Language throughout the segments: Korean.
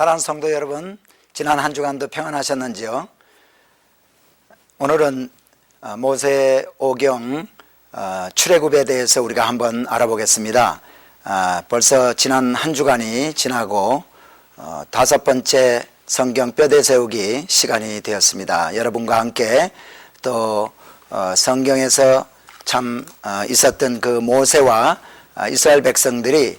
사랑하는 성도 여러분, 지난 한 주간도 평안하셨는지요? 오늘은 모세오경 출애굽에 대해서 우리가 한번 알아보겠습니다. 벌써 지난 한 주간이 지나고 5번째 성경 뼈대 세우기 시간이 되었습니다. 여러분과 함께 또 성경에서 참 있었던 그 모세와 이스라엘 백성들이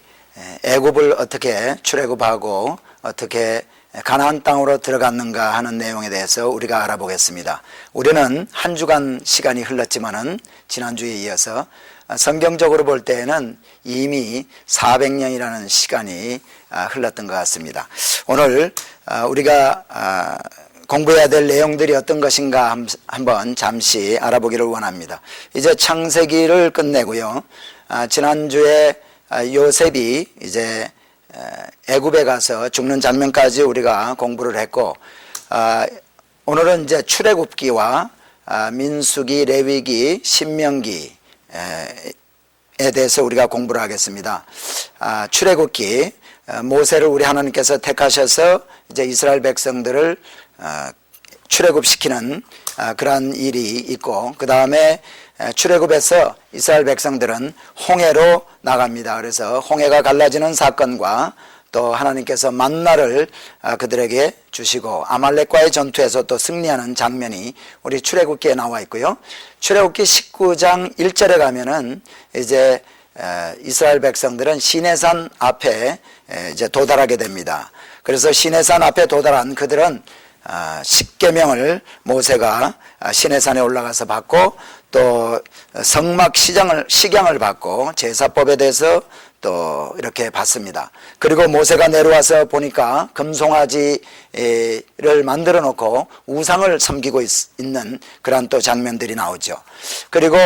애굽을 어떻게 출애굽하고 어떻게 가나안 땅으로 들어갔는가 하는 내용에 대해서 우리가 알아보겠습니다. 우리는 한 주간 시간이 흘렀지만은 지난주에 이어서 성경적으로 볼 때에는 이미 400년이라는 시간이 흘렀던 것 같습니다. 오늘 우리가 공부해야 될 내용들이 어떤 것인가 한번 잠시 알아보기를 원합니다. 이제 창세기를 끝내고요. 지난주에 요셉이 이제 애굽에 가서 죽는 장면까지 우리가 공부를 했고, 오늘은 이제 출애굽기와 민수기, 레위기, 신명기에 대해서 우리가 공부를 하겠습니다. 출애굽기, 모세를 우리 하나님께서 택하셔서 이제 이스라엘 백성들을 출애굽시키는 그러한 일이 있고, 그 다음에 출애굽에서 이스라엘 백성들은 홍해로 나갑니다. 그래서 홍해가 갈라지는 사건과 또 하나님께서 만나를 그들에게 주시고 아말렉과의 전투에서 또 승리하는 장면이 우리 출애굽기에 나와 있고요. 출애굽기 19장 1절에 가면은 이제 이스라엘 백성들은 시내산 앞에 이제 도달하게 됩니다. 그래서 시내산 앞에 도달한 그들은 십계명을 모세가 시내산에 올라가서 받고 또 성막 식양을 받고 제사법에 대해서 또 이렇게 받습니다. 그리고 모세가 내려와서 보니까 금송아지를 만들어 놓고 우상을 섬기고 있는 그런 또 장면들이 나오죠. 그리고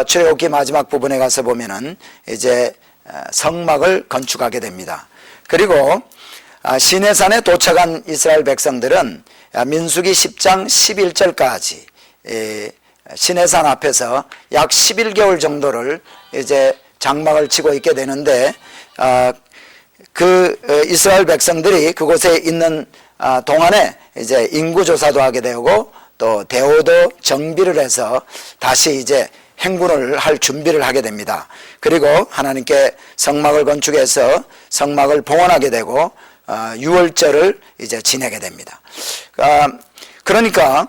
출애굽기 마지막 부분에 가서 보면은 이제 성막을 건축하게 됩니다. 그리고 시내산에 도착한 이스라엘 백성들은 민수기 10장 11절까지 시내산 앞에서 약 11개월 정도를 이제 장막을 치고 있게 되는데, 그 이스라엘 백성들이 그곳에 있는 동안에 이제 인구조사도 하게 되고 또 대오도 정비를 해서 다시 이제 행군을 할 준비를 하게 됩니다. 그리고 하나님께 성막을 건축해서 성막을 봉헌하게 되고 유월절을 이제 지내게 됩니다. 그러니까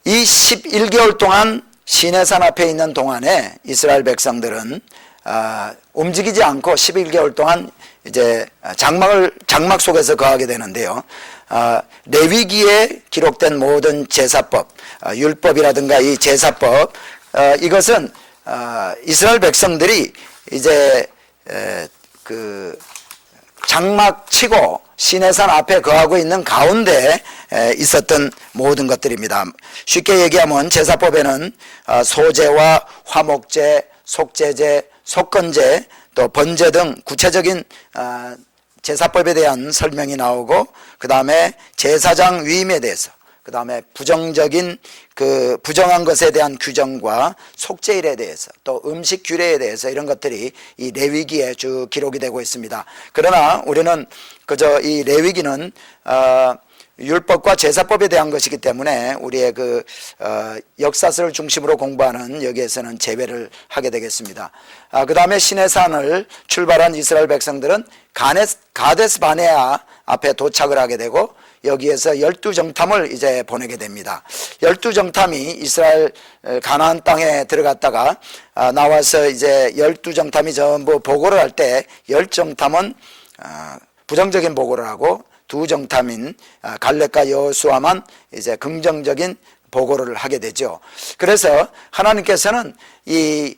이 11개월 동안 시내산 앞에 있는 동안에 이스라엘 백성들은 움직이지 않고 11개월 동안 이제 장막 속에서 거하게 되는데요. 레위기에 기록된 모든 제사법, 율법이라든가 이 제사법, 이것은 이스라엘 백성들이 이제 그 장막 치고 시내산 앞에 거하고 있는 가운데 있었던 모든 것들입니다. 쉽게 얘기하면 제사법에는 소제와 화목제, 속제제, 속건제, 또 번제 등 구체적인 제사법에 대한 설명이 나오고, 그 다음에 제사장 위임에 대해서, 그 다음에 부정한 것에 대한 규정과 속죄일에 대해서, 또 음식 규례에 대해서 이런 것들이 이 레위기에 쭉 기록이 되고 있습니다. 그러나 우리는 그저 이 레위기는 율법과 제사법에 대한 것이기 때문에 우리의 그 역사서를 중심으로 공부하는 여기에서는 제외를 하게 되겠습니다. 그 다음에 시내산을 출발한 이스라엘 백성들은 가데스 바네아 앞에 도착을 하게 되고, 여기에서 12정탐을 이제 보내게 됩니다. 12정탐이 이스라엘 가나안 땅에 들어갔다가 나와서 이제 12정탐이 전부 보고를 할 때 10정탐은 부정적인 보고를 하고 2정탐인 갈렙과 여호수아만 이제 긍정적인 보고를 하게 되죠. 그래서 하나님께서는 이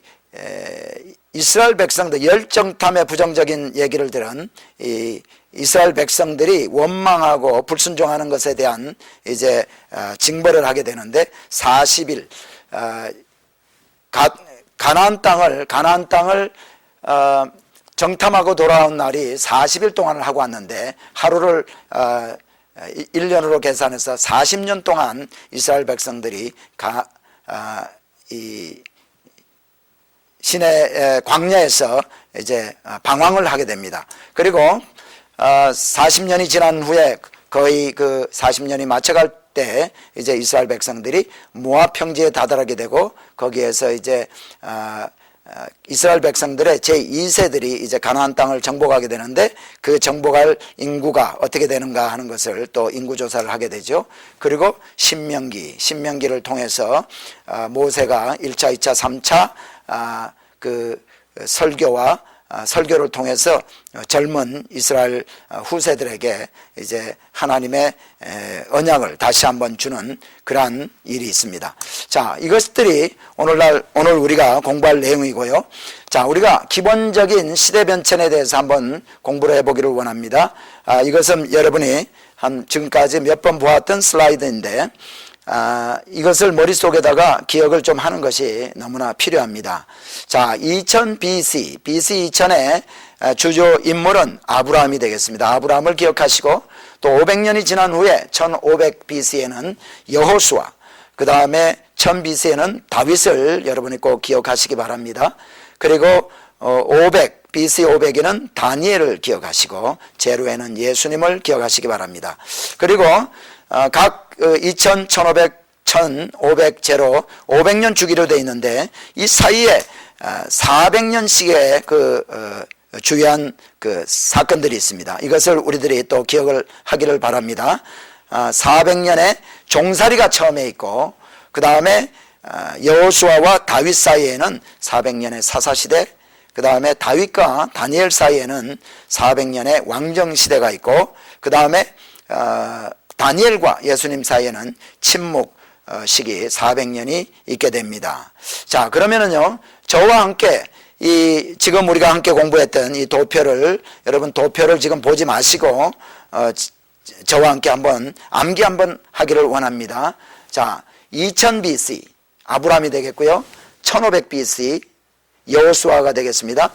이스라엘 백성들 10정탐의 부정적인 얘기를 들은 이 이스라엘 백성들이 원망하고 불순종하는 것에 대한 이제 징벌을 하게 되는데, 40일 가나안 땅을 정탐하고 돌아온 날이 40일 동안을 하고 왔는데, 하루를 1년으로 계산해서 40년 동안 이스라엘 백성들이 이 시내 광야에서 이제 방황을 하게 됩니다. 그리고 40년이 지난 후에 거의 그 40년이 맞춰갈 때 이제 이스라엘 백성들이 모압 평지에 다다르게 되고 거기에서 이제 이스라엘 백성들의 제2세들이 이제 가나안 땅을 정복하게 되는데 그 정복할 인구가 어떻게 되는가 하는 것을 또 인구조사를 하게 되죠. 그리고 신명기를 통해서 모세가 1차, 2차, 3차 그 설교를 통해서 젊은 이스라엘 후세들에게 이제 하나님의 언약을 다시 한번 주는 그러한 일이 있습니다. 자, 이것들이 오늘 우리가 공부할 내용이고요. 자, 우리가 기본적인 시대 변천에 대해서 한번 공부를 해보기를 원합니다. 이것은 여러분이 지금까지 몇 번 보았던 슬라이드인데 이것을 머릿속에다가 기억을 좀 하는 것이 너무나 필요합니다. 자, 2000 BC 2000의 주요 인물은 아브라함이 되겠습니다. 아브라함을 기억하시고 또 500년이 지난 후에 1500 BC에는 여호수아, 그 다음에 1000 BC에는 다윗을 여러분이 꼭 기억하시기 바랍니다. 그리고 500 BC 500에는 다니엘을 기억하시고 제로에는 예수님을 기억하시기 바랍니다. 그리고 각 2000, 1500, 1500 제로 500년 주기로 되어 있는데 이 사이에 400년씩의 그 주요한 그 사건들이 있습니다. 이것을 우리들이 또 기억을 하기를 바랍니다. 400년에 종살이가 처음에 있고 그 다음에 여호수아와 다윗 사이에는 400년의 사사시대, 그 다음에 다윗과 다니엘 사이에는 400년의 왕정시대가 있고 그 다음에 다니엘과 예수님 사이에는 침묵 시기 400년이 있게 됩니다. 자, 그러면은요, 저와 함께 지금 우리가 함께 공부했던 이 도표를, 여러분 도표를 지금 보지 마시고 저와 함께 한번 암기 한번 하기를 원합니다. 자, 2000 BC 아브라함이 되겠고요. 1500 BC 여호수아가 되겠습니다.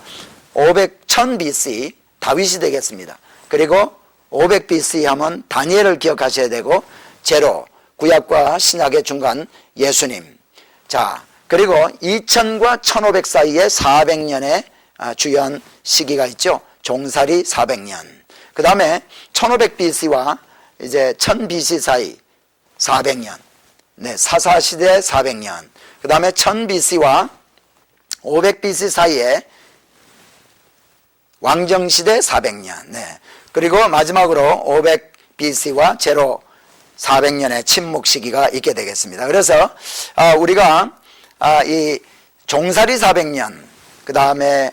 1000 BC 다윗이 되겠습니다. 그리고 500 BC 하면 다니엘을 기억하셔야 되고 제로, 구약과 신약의 중간 예수님. 자, 그리고 2000과 1500 사이에 400년의 주요한 시기가 있죠. 종살이 400년. 그 다음에 1500 BC와 이제 1000 BC 사이 400년. 네, 사사시대 400년. 그 다음에 1000 BC와 500 BC 사이에 왕정시대 400년. 네. 그리고 마지막으로 500 BC와 제로 400년의 침묵 시기가 있게 되겠습니다. 그래서 우리가 이 종살이 400년, 그 다음에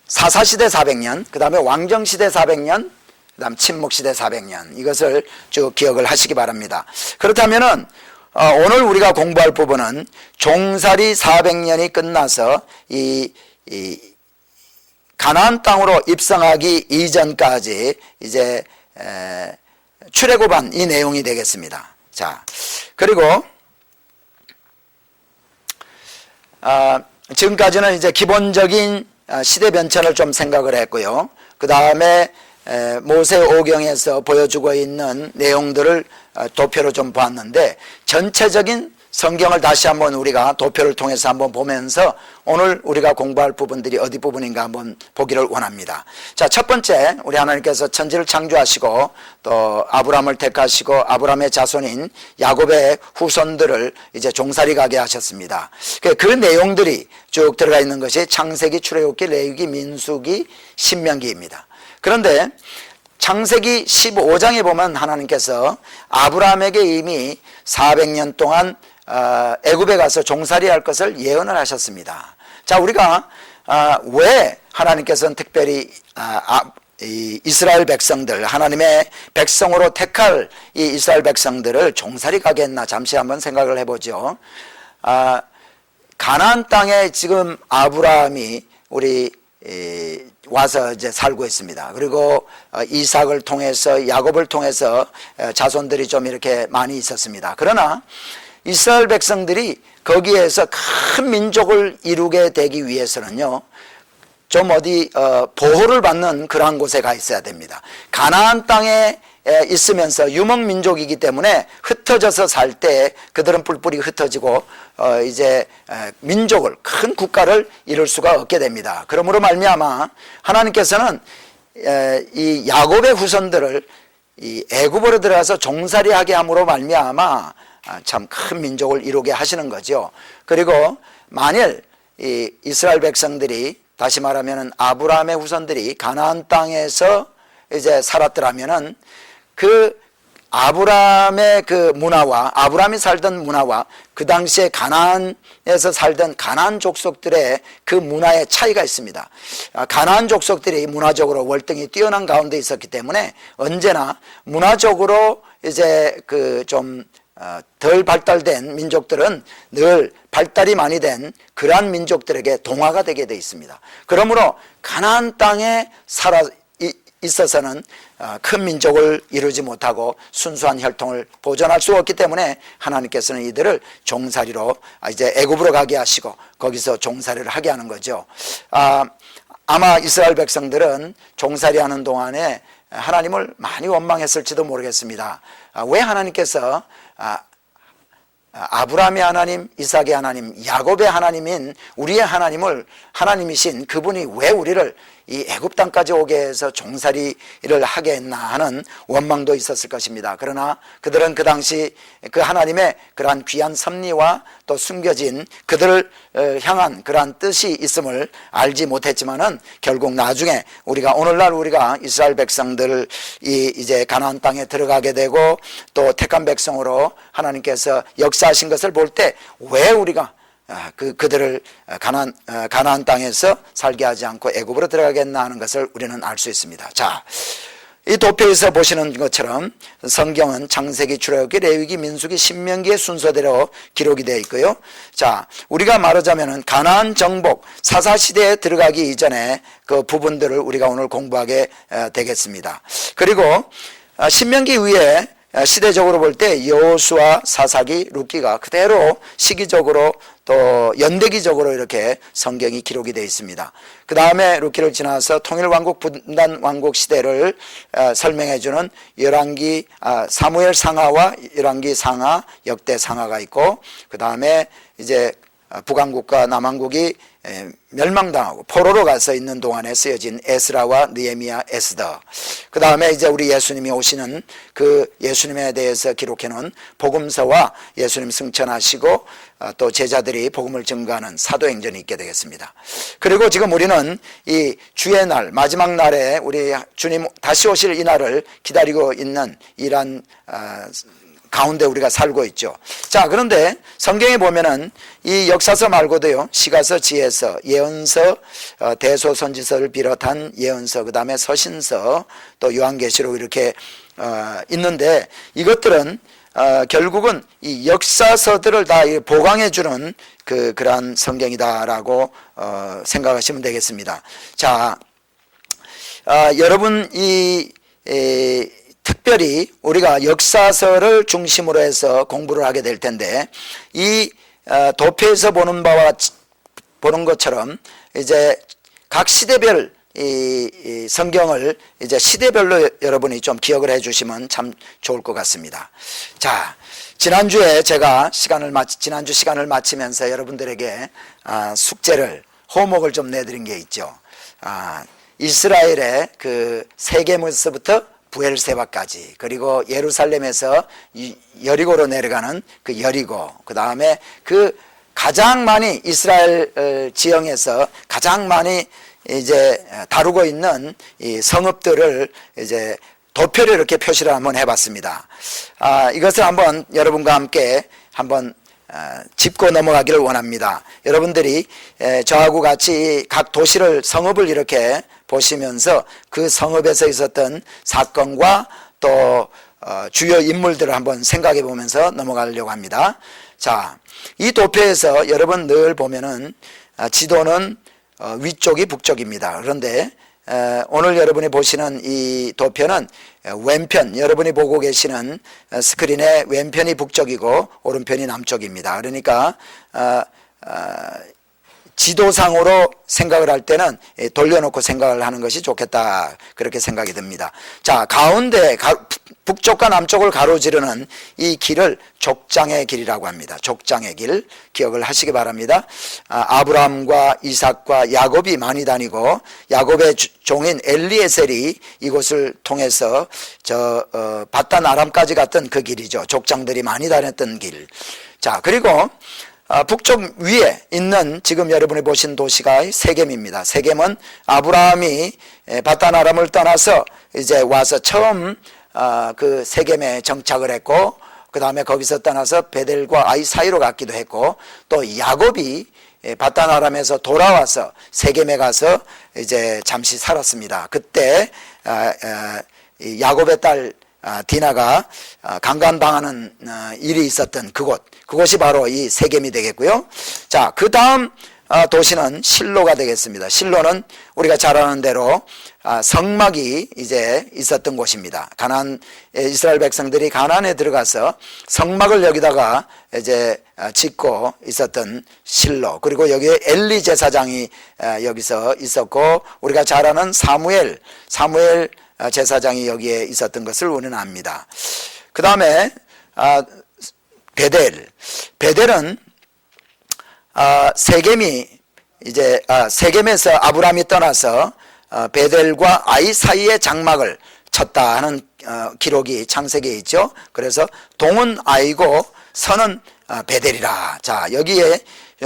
사사시대 400년, 그 다음에 왕정시대 400년, 그 다음 침묵시대 400년, 이것을 쭉 기억을 하시기 바랍니다. 그렇다면은 오늘 우리가 공부할 부분은 종살이 400년이 끝나서 이 가나안 땅으로 입성하기 이전까지 이제 출애굽한 이 내용이 되겠습니다. 자, 그리고 지금까지는 이제 기본적인 시대 변천을 좀 생각을 했고요. 그 다음에 모세오경에서 보여주고 있는 내용들을 도표로 좀 보았는데 전체적인 성경을 다시 한번 우리가 도표를 통해서 한번 보면서 오늘 우리가 공부할 부분들이 어디 부분인가 한번 보기를 원합니다. 자, 첫 번째, 우리 하나님께서 천지를 창조하시고 또 아브라함을 택하시고 아브라함의 자손인 야곱의 후손들을 이제 종살이 가게 하셨습니다. 그 내용들이 쭉 들어가 있는 것이 창세기, 출애굽기, 레위기, 민수기, 신명기입니다. 그런데 창세기 15장에 보면 하나님께서 아브라함에게 이미 400년 동안 애굽에 가서 종살이 할 것을 예언을 하셨습니다. 자, 우리가 왜 하나님께서는 특별히 이 이스라엘 백성들, 하나님의 백성으로 택할 이 이스라엘 백성들을 종살이 가게 했나 잠시 한번 생각을 해보죠. 가나안 땅에 지금 아브라함이 우리 와서 이제 살고 있습니다. 그리고 이삭을 통해서 야곱을 통해서 자손들이 좀 이렇게 많이 있었습니다. 그러나 이스라엘 백성들이 거기에서 큰 민족을 이루게 되기 위해서는요, 좀 보호를 받는 그러한 곳에 가 있어야 됩니다. 가나안 땅에 있으면서 유목민족이기 때문에 흩어져서 살 때 그들은 뿔뿔이 흩어지고 이제 민족을, 큰 국가를 이룰 수가 없게 됩니다. 그러므로 말미암아 하나님께서는 이 야곱의 후손들을 이 애굽으로 들어가서 종살이하게 함으로 말미암아 참 큰 민족을 이루게 하시는 거죠. 그리고 만일 이 이스라엘 백성들이, 다시 말하면은 아브라함의 후손들이 가나안 땅에서 이제 살았더라면은 그 아브라함의 그 문화와, 아브라함이 살던 문화와 그 당시에 가나안에서 살던 가나안 족속들의 그 문화의 차이가 있습니다. 가나안 족속들이 문화적으로 월등히 뛰어난 가운데 있었기 때문에 언제나 문화적으로 이제 그 좀 덜 발달된 민족들은 늘 발달이 많이 된 그러한 민족들에게 동화가 되게 돼 있습니다. 그러므로 가나안 땅에 살아 있어서는 큰 민족을 이루지 못하고 순수한 혈통을 보존할 수 없기 때문에 하나님께서는 이들을 종살이로 이제 애굽으로 가게 하시고 거기서 종살이를 하게 하는 거죠. 아마 이스라엘 백성들은 종살이하는 동안에 하나님을 많이 원망했을지도 모르겠습니다. 왜 하나님께서 아브라함의 하나님, 이삭의 하나님, 야곱의 하나님인 우리의 하나님이신 그분이 왜 우리를 이 애굽 땅까지 오게 해서 종살이를 하게 했나 하는 원망도 있었을 것입니다. 그러나 그들은 그 당시 그 하나님의 그러한 귀한 섭리와 또 숨겨진 그들을 향한 그러한 뜻이 있음을 알지 못했지만은 결국 나중에 오늘날 우리가 이스라엘 백성들이 이제 가나안 땅에 들어가게 되고 또 택한 백성으로 하나님께서 역사하신 것을 볼 때 왜 우리가 그들을 가나안 땅에서 살게 하지 않고 애굽으로 들어가겠나 하는 것을 우리는 알 수 있습니다. 자, 이 도표에서 보시는 것처럼 성경은 창세기, 출애굽기, 레위기, 민수기, 신명기의 순서대로 기록이 되어 있고요. 자, 우리가 말하자면은 가나안 정복 사사시대에 들어가기 이전에 그 부분들을 우리가 오늘 공부하게 되겠습니다. 그리고 신명기 위에 시대적으로 볼 때 여호수아, 사사기, 룻기가 그대로 시기적으로 또 연대기적으로 이렇게 성경이 기록이 되어 있습니다. 그 다음에 룻기를 지나서 통일왕국, 분단왕국 시대를 설명해 주는 열왕기, 사무엘 상하와 열왕기 상하, 역대 상하가 있고, 그 다음에 이제 북왕국과 남왕국이 멸망당하고 포로로 가서 있는 동안에 쓰여진 에스라와 느헤미야, 에스더. 그 다음에 이제 우리 예수님이 오시는 그 예수님에 대해서 기록해 놓은 복음서와 예수님 승천하시고 또 제자들이 복음을 증거하는 사도행전이 있게 되겠습니다. 그리고 지금 우리는 이 주의 날, 마지막 날에 우리 주님 다시 오실 이 날을 기다리고 있는 이러한 가운데 우리가 살고 있죠. 자, 그런데 성경에 보면은 이 역사서 말고도요, 시가서, 지혜서, 예언서, 대소선지서를 비롯한 예언서, 그 다음에 서신서, 또 요한계시록 이렇게 있는데 이것들은 결국은 이 역사서들을 다 보강해 주는 그러한 성경이다라고 생각하시면 되겠습니다. 자, 여러분 특별히 우리가 역사서를 중심으로 해서 공부를 하게 될 텐데 이 도표에서 보는 것처럼 이제 각 시대별 이 성경을 이제 시대별로 여러분이 좀 기억을 해 주시면 참 좋을 것 같습니다. 자, 지난주에 제가 지난주 시간을 마치면서 여러분들에게 호목을 좀 내드린 게 있죠. 이스라엘의 그 세겜에서부터 부엘세바까지, 그리고 예루살렘에서 여리고로 내려가는 그 여리고, 그 다음에 그 가장 많이 이스라엘 지형에서 가장 많이 이제 다루고 있는 이 성읍들을 이제 도표를 이렇게 표시를 한번 해봤습니다. 이것을 한번 여러분과 함께 한번 짚고 넘어가기를 원합니다. 여러분들이 저하고 같이 각 도시를, 성읍을 이렇게 보시면서 그 성읍에서 있었던 사건과 또 주요 인물들을 한번 생각해 보면서 넘어가려고 합니다. 자, 이 도표에서 여러분 늘 보면은 지도는 위쪽이 북쪽입니다. 그런데 오늘 여러분이 보시는 이 도표는 왼편, 여러분이 보고 계시는 스크린의 왼편이 북쪽이고 오른편이 남쪽입니다. 그러니까 지도상으로 생각을 할 때는 돌려놓고 생각을 하는 것이 좋겠다, 그렇게 생각이 듭니다. 자, 가운데 북쪽과 남쪽을 가로지르는 이 길을 족장의 길이라고 합니다. 족장의 길, 기억을 하시기 바랍니다. 아브라함과 이삭과 야곱이 많이 다니고 야곱의 종인 엘리에셀이 이곳을 통해서 바단 아람까지 갔던 그 길이죠. 족장들이 많이 다녔던 길. 자, 그리고 북쪽 위에 있는 지금 여러분이 보신 도시가 세겜입니다. 세겜은 아브라함이 바단 아람을 떠나서 이제 와서 처음 그 세겜에 정착을 했고, 그 다음에 거기서 떠나서 베델과 아이 사이로 갔기도 했고, 또 야곱이 바단 아람에서 돌아와서 세겜에 가서 이제 잠시 살았습니다. 그때 야곱의 딸 디나가 강간당하는 일이 있었던 그곳이 바로 이 세겜이 되겠고요. 자, 그 다음 도시는 실로가 되겠습니다. 실로는 우리가 잘 아는 대로 성막이 이제 있었던 곳입니다. 이스라엘 백성들이 가나안에 들어가서 성막을 여기다가 이제 짓고 있었던 실로, 그리고 여기에 엘리 제사장이 여기서 있었고, 우리가 잘 아는 사무엘 제사장이 여기에 있었던 것을 우리는 압니다. 그 다음에 베델은 세겜에서 아브라함이 떠나서 베델과 아이 사이에 장막을 쳤다 하는 기록이 창세기에 있죠. 그래서 동은 아이고 서는 베델이라. 자, 여기에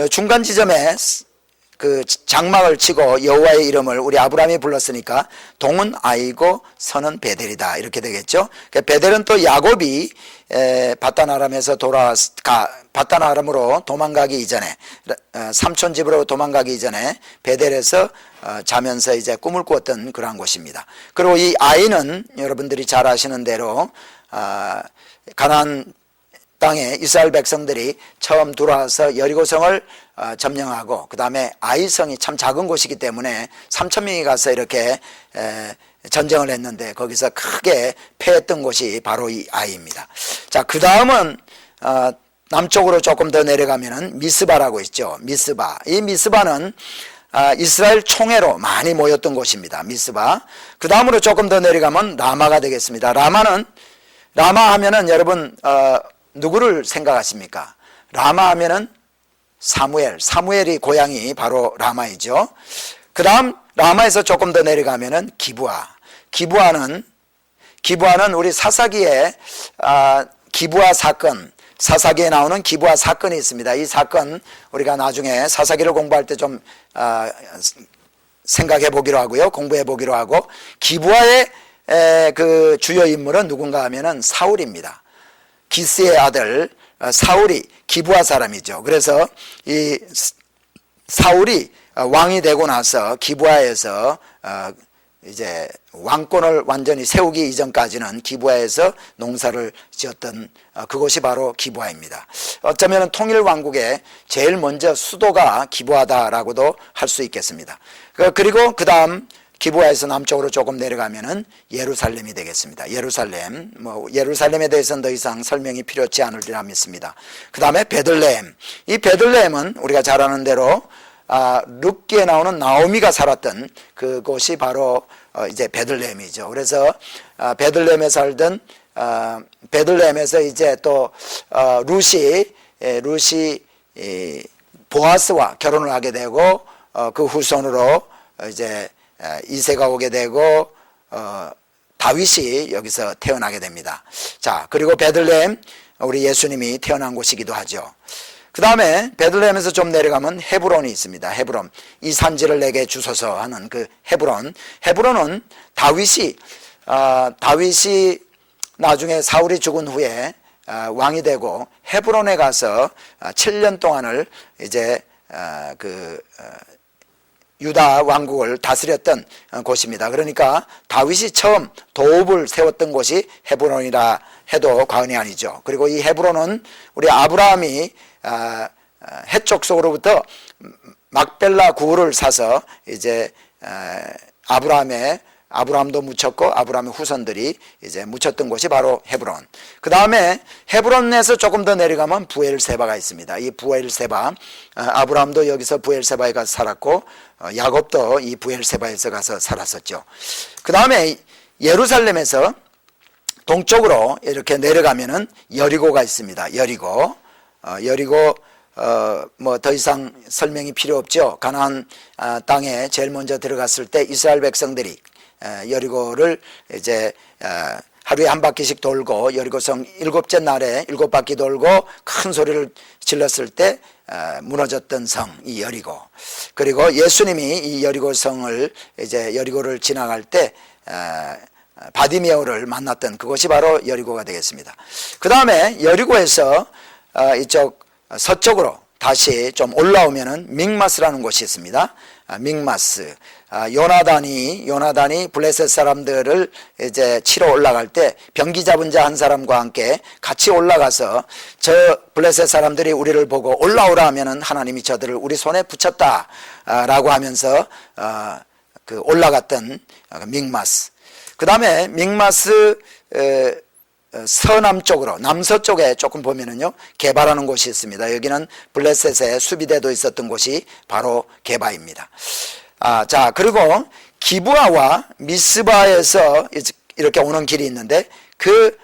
중간 지점에 그 장막을 치고 여호와의 이름을 우리 아브라함이 불렀으니까 동은 아이고 서는 베델이다, 이렇게 되겠죠. 베델은 또 야곱이 바단 아람에서 바단 아람으로 도망가기 이전에, 삼촌 집으로 도망가기 이전에 베델에서 자면서 이제 꿈을 꾸었던 그러한 곳입니다. 그리고 이 아이는 여러분들이 잘 아시는 대로 가나안 땅에 이스라엘 백성들이 처음 들어와서 여리고성을 점령하고, 그 다음에 아이성이 참 작은 곳이기 때문에 3,000명이 가서 이렇게 전쟁을 했는데 거기서 크게 패했던 곳이 바로 이 아이입니다. 자, 그 다음은 남쪽으로 조금 더 내려가면은 미스바라고 있죠. 미스바. 이 미스바는 이스라엘 총회로 많이 모였던 곳입니다. 미스바. 그 다음으로 조금 더 내려가면 라마가 되겠습니다. 라마 하면은 여러분 누구를 생각하십니까? 라마 하면은 사무엘이 고향이 바로 라마이죠. 그 다음 라마에서 조금 더 내려가면은 기브아는 우리 사사기에 기브아 사건, 사사기에 나오는 기브아 사건이 있습니다. 이 사건 우리가 나중에 사사기를 공부할 때 좀 생각해 보기로 하고요, 공부해 보기로 하고, 기브아의 그 주요 인물은 누군가 하면은 사울입니다. 기스의 아들 사울이 기브아 사람이죠. 그래서 이 사울이 왕이 되고 나서 기브아에서 이제 왕권을 완전히 세우기 이전까지는 기브아에서 농사를 지었던 그곳이 바로 기브아입니다. 어쩌면 통일 왕국의 제일 먼저 수도가 기브아다라고도 할 수 있겠습니다. 그리고 그 다음 기브아에서 남쪽으로 조금 내려가면은 예루살렘이 되겠습니다. 예루살렘에 대해서는 더 이상 설명이 필요치 않으리라 믿습니다. 그 다음에 베들레헴. 이 베들레헴은 우리가 잘 아는 대로 룻기에 나오는 나오미가 살았던 그곳이 바로 이제 베들레헴이죠. 그래서 베들레헴에 살던 베들레헴에서 이제 또 룻이 보아스와 결혼을 하게 되고, 그 후손으로 이제 이새가 오게 되고 다윗이 여기서 태어나게 됩니다. 자, 그리고 베들레헴, 우리 예수님이 태어난 곳이기도 하죠. 그 다음에 베들레헴에서 좀 내려가면 헤브론이 있습니다. 헤브론, 이 산지를 내게 주소서 하는 그 헤브론은 다윗이 나중에 사울이 죽은 후에 왕이 되고 헤브론에 가서 7년 동안을 이제 유다 왕국을 다스렸던 곳입니다. 그러니까 다윗이 처음 도읍을 세웠던 곳이 헤브론이라 해도 과언이 아니죠. 그리고 이 헤브론은 우리 아브라함이 해쪽 속으로부터 막벨라 구를 사서 이제 아브라함의 아브라함도 묻혔고 아브라함의 후손들이 이제 묻혔던 곳이 바로 헤브론. 그 다음에 헤브론에서 조금 더 내려가면 부엘세바가 있습니다. 이 부엘세바, 아브라함도 여기서 부엘세바에 가서 살았고 야곱도 이 부엘세바에서 가서 살았었죠. 그 다음에 예루살렘에서 동쪽으로 이렇게 내려가면은 여리고가 있습니다. 여리고. 뭐 더 이상 설명이 필요 없죠. 가나안 땅에 제일 먼저 들어갔을 때 이스라엘 백성들이 여리고를 이제 하루에 한 바퀴씩 돌고 여리고성 7째 날에 7바퀴 돌고 큰 소리를 질렀을 때 무너졌던 성, 이 여리고. 그리고 예수님이 이 여리고성을 이제 여리고를 지나갈 때 바디메오를 만났던 그곳이 바로 여리고가 되겠습니다. 그 다음에 여리고에서 이쪽 서쪽으로 다시 좀 올라오면은 믹마스라는 곳이 있습니다. 믹마스. 요나단이 블레셋 사람들을 이제 치러 올라갈 때 병기 잡은 자 한 사람과 함께 같이 올라가서 저 블레셋 사람들이 우리를 보고 올라오라 하면은 하나님이 저들을 우리 손에 붙였다 라고 하면서 그 올라갔던 믹마스. 그 다음에 믹마스 서남쪽으로 남서쪽에 조금 보면은요 게바라는 곳이 있습니다. 여기는 블레셋의 수비대도 있었던 곳이 바로 게바입니다. 자, 그리고 기브아와 미스바에서 이렇게 오는 길이 있는데 그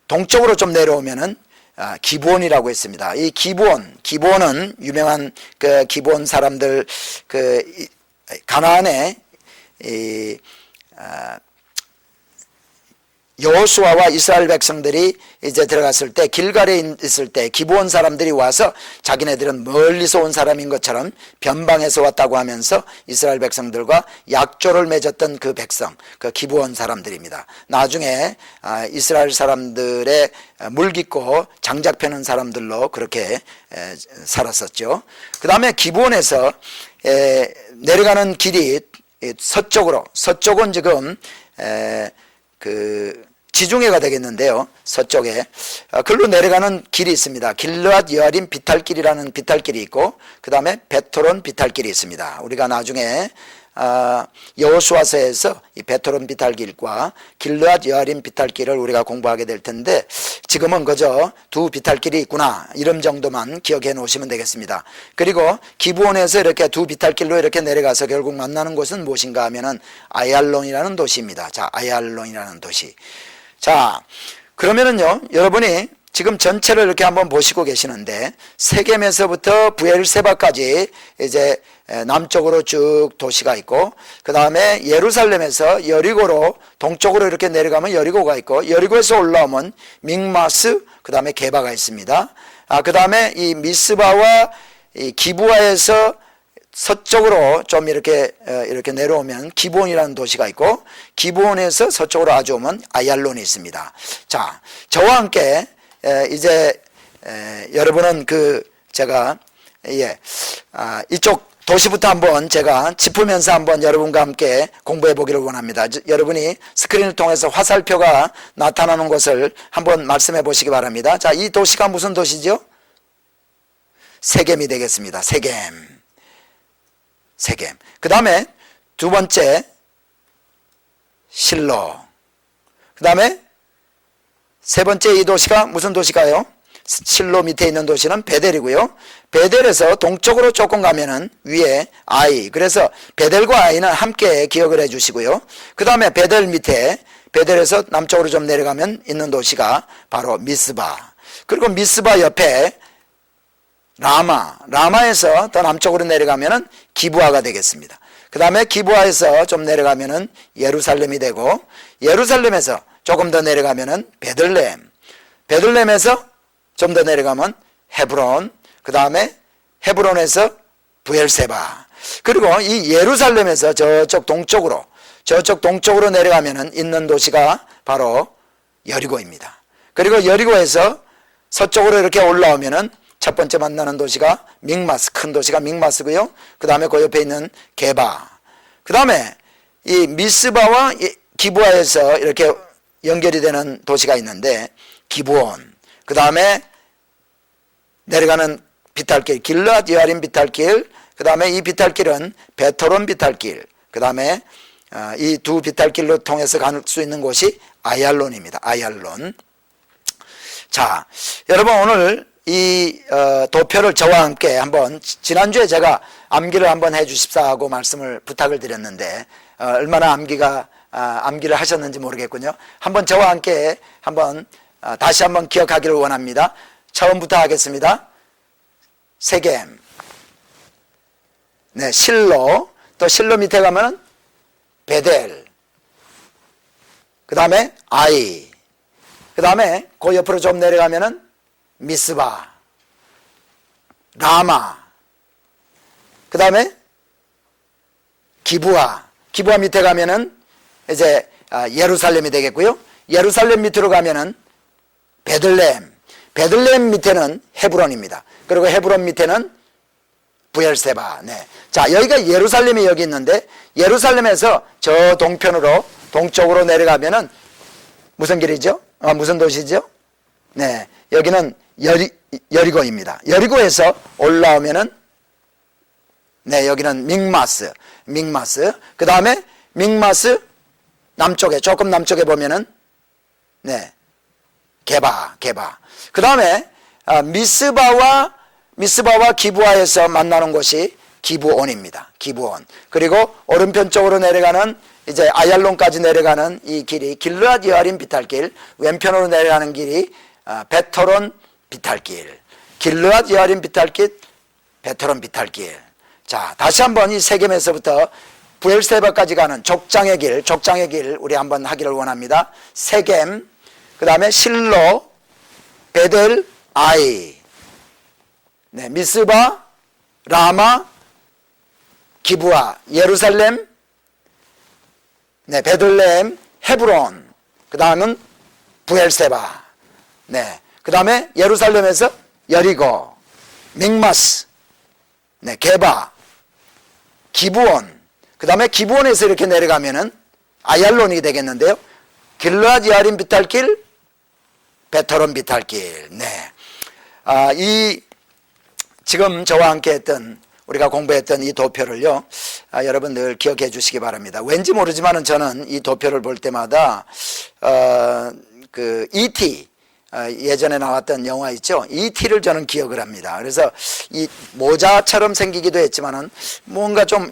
동쪽으로 좀 내려오면은 기브온이라고 있습니다. 이 기브온은 유명한 그 기브온 사람들 그 가나안에 여호수아와 이스라엘 백성들이 이제 들어갔을 때 길갈에 있을 때 기브온 사람들이 와서 자기네들은 멀리서 온 사람인 것처럼 변방에서 왔다고 하면서 이스라엘 백성들과 약조를 맺었던 그 백성, 그 기브온 사람들입니다. 나중에 이스라엘 사람들의 물깃고 장작 펴는 사람들로 그렇게 살았었죠. 그 다음에 기브온에서 내려가는 길이 서쪽은 지금 그 지중해가 되겠는데요. 서쪽에 글로 내려가는 길이 있습니다. 길르앗 여아림 비탈길이라는 비탈길이 있고 그 다음에 베토론 비탈길이 있습니다. 우리가 나중에 여호수아서에서 이 베토론 비탈길과 길르앗 여아림 비탈길을 우리가 공부하게 될 텐데 지금은 그저 두 비탈길이 있구나 이름 정도만 기억해 놓으시면 되겠습니다. 그리고 기브온에서 이렇게 두 비탈길로 이렇게 내려가서 결국 만나는 곳은 무엇인가 하면은 아얄론이라는 도시입니다. 자, 아얄론이라는 도시. 자, 그러면은요 여러분이 지금 전체를 이렇게 한번 보시고 계시는데 세겜에서부터 부엘세바까지 이제 남쪽으로 쭉 도시가 있고 그 다음에 예루살렘에서 여리고로 동쪽으로 이렇게 내려가면 여리고가 있고 여리고에서 올라오면 믹마스 그 다음에 게바가 있습니다. 그 다음에 이 미스바와 이 기브아에서 서쪽으로 좀 이렇게 내려오면 기브온이라는 도시가 있고 기브온에서 서쪽으로 아주 오면 아얄론이 있습니다. 자, 저와 함께 이제 여러분은 제가 이쪽 도시부터 한번 제가 짚으면서 한번 여러분과 함께 공부해 보기를 원합니다. 여러분이 스크린을 통해서 화살표가 나타나는 것을 한번 말씀해 보시기 바랍니다. 자, 이 도시가 무슨 도시죠? 세겜이 되겠습니다. 세겜. 그 다음에 두 번째 실로. 그 다음에 세 번째 이 도시가 무슨 도시가요? 실로 밑에 있는 도시는 베델이고요. 베델에서 동쪽으로 조금 가면은 위에 아이. 그래서 베델과 아이는 함께 기억을 해 주시고요. 그 다음에 베델 밑에 베델에서 남쪽으로 좀 내려가면 있는 도시가 바로 미스바. 그리고 미스바 옆에 라마에서 더 남쪽으로 내려가면은 기브아가 되겠습니다. 그 다음에 기브아에서 좀 내려가면은 예루살렘이 되고 예루살렘에서 조금 더 내려가면은 베들레헴에서 좀 더 내려가면 헤브론, 그 다음에 헤브론에서 부엘세바. 그리고 이 예루살렘에서 저쪽 동쪽으로 내려가면은 있는 도시가 바로 여리고입니다. 그리고 여리고에서 서쪽으로 이렇게 올라오면은 첫 번째 만나는 도시가 믹마스, 큰 도시가 믹마스고요. 그 다음에 그 옆에 있는 게바. 그 다음에 이 미스바와 기브아에서 이렇게 연결이 되는 도시가 있는데 기브온. 그 다음에 내려가는 비탈길, 길르앗 여아림 비탈길. 그 다음에 이 비탈길은 베토론 비탈길. 그 다음에 이 두 비탈길로 통해서 갈 수 있는 곳이 아얄론입니다. 아얄론. 자, 여러분 오늘 이 도표를 저와 함께 한번, 지난주에 제가 암기를 한번 해 주십사 하고 말씀을 부탁을 드렸는데 얼마나 암기를 하셨는지 모르겠군요. 한번 저와 함께 한번 다시 한번 기억하기를 원합니다. 처음부터 하겠습니다. 세겜, 네, 실로, 또 실로 밑에 가면은 베델, 그 다음에 아이, 그 다음에 그 옆으로 좀 내려가면은 미스바, 라마, 그 다음에 기부아 밑에 가면은 이제 예루살렘이 되겠고요. 예루살렘 밑으로 가면은 베들레헴 밑에는 헤브론입니다. 그리고 헤브론 밑에는 부엘세바. 네. 자, 여기가 예루살렘이 여기 있는데, 예루살렘에서 저 동쪽으로 내려가면은 무슨 길이죠? 무슨 도시죠? 네. 여기는 여리고입니다. 여리고에서 올라오면은, 네, 여기는 믹마스. 그 다음에 믹마스 남쪽에, 조금 남쪽에 보면은, 네, 게바. 그 다음에 미스바와 기부아에서 만나는 곳이 기부온입니다. 기부온. 그리고 오른편 쪽으로 내려가는, 이제 아얄론까지 내려가는 이 길이 길르앗 여아림 비탈길, 왼편으로 내려가는 길이 베토론 비탈길. 길르앗 여아림 비탈길, 베토론 비탈길. 자, 다시 한번 이 세겜에서부터 부엘세바까지 가는 족장의 길 우리 한번 하기를 원합니다. 세겜, 그 다음에 실로, 베델, 아이, 네, 미스바, 라마, 기부아, 예루살렘, 네, 베들레헴, 헤브론, 그 다음은 부엘세바, 네, 그 다음에 예루살렘에서 여리고, 믹마스, 네, 게바, 기부온, 그 다음에 기부온에서 이렇게 내려가면은 아얄론이 되겠는데요. 길르앗 여아림 비탈길, 베토론 비탈길. 네. 지금 저와 함께 했던, 우리가 공부했던 이 도표를요, 여러분 늘 기억해 주시기 바랍니다. 왠지 모르지만은 저는 이 도표를 볼 때마다, E.T. 예전에 나왔던 영화 있죠? E.T.를 저는 기억을 합니다. 그래서 이 모자처럼 생기기도 했지만은 뭔가 좀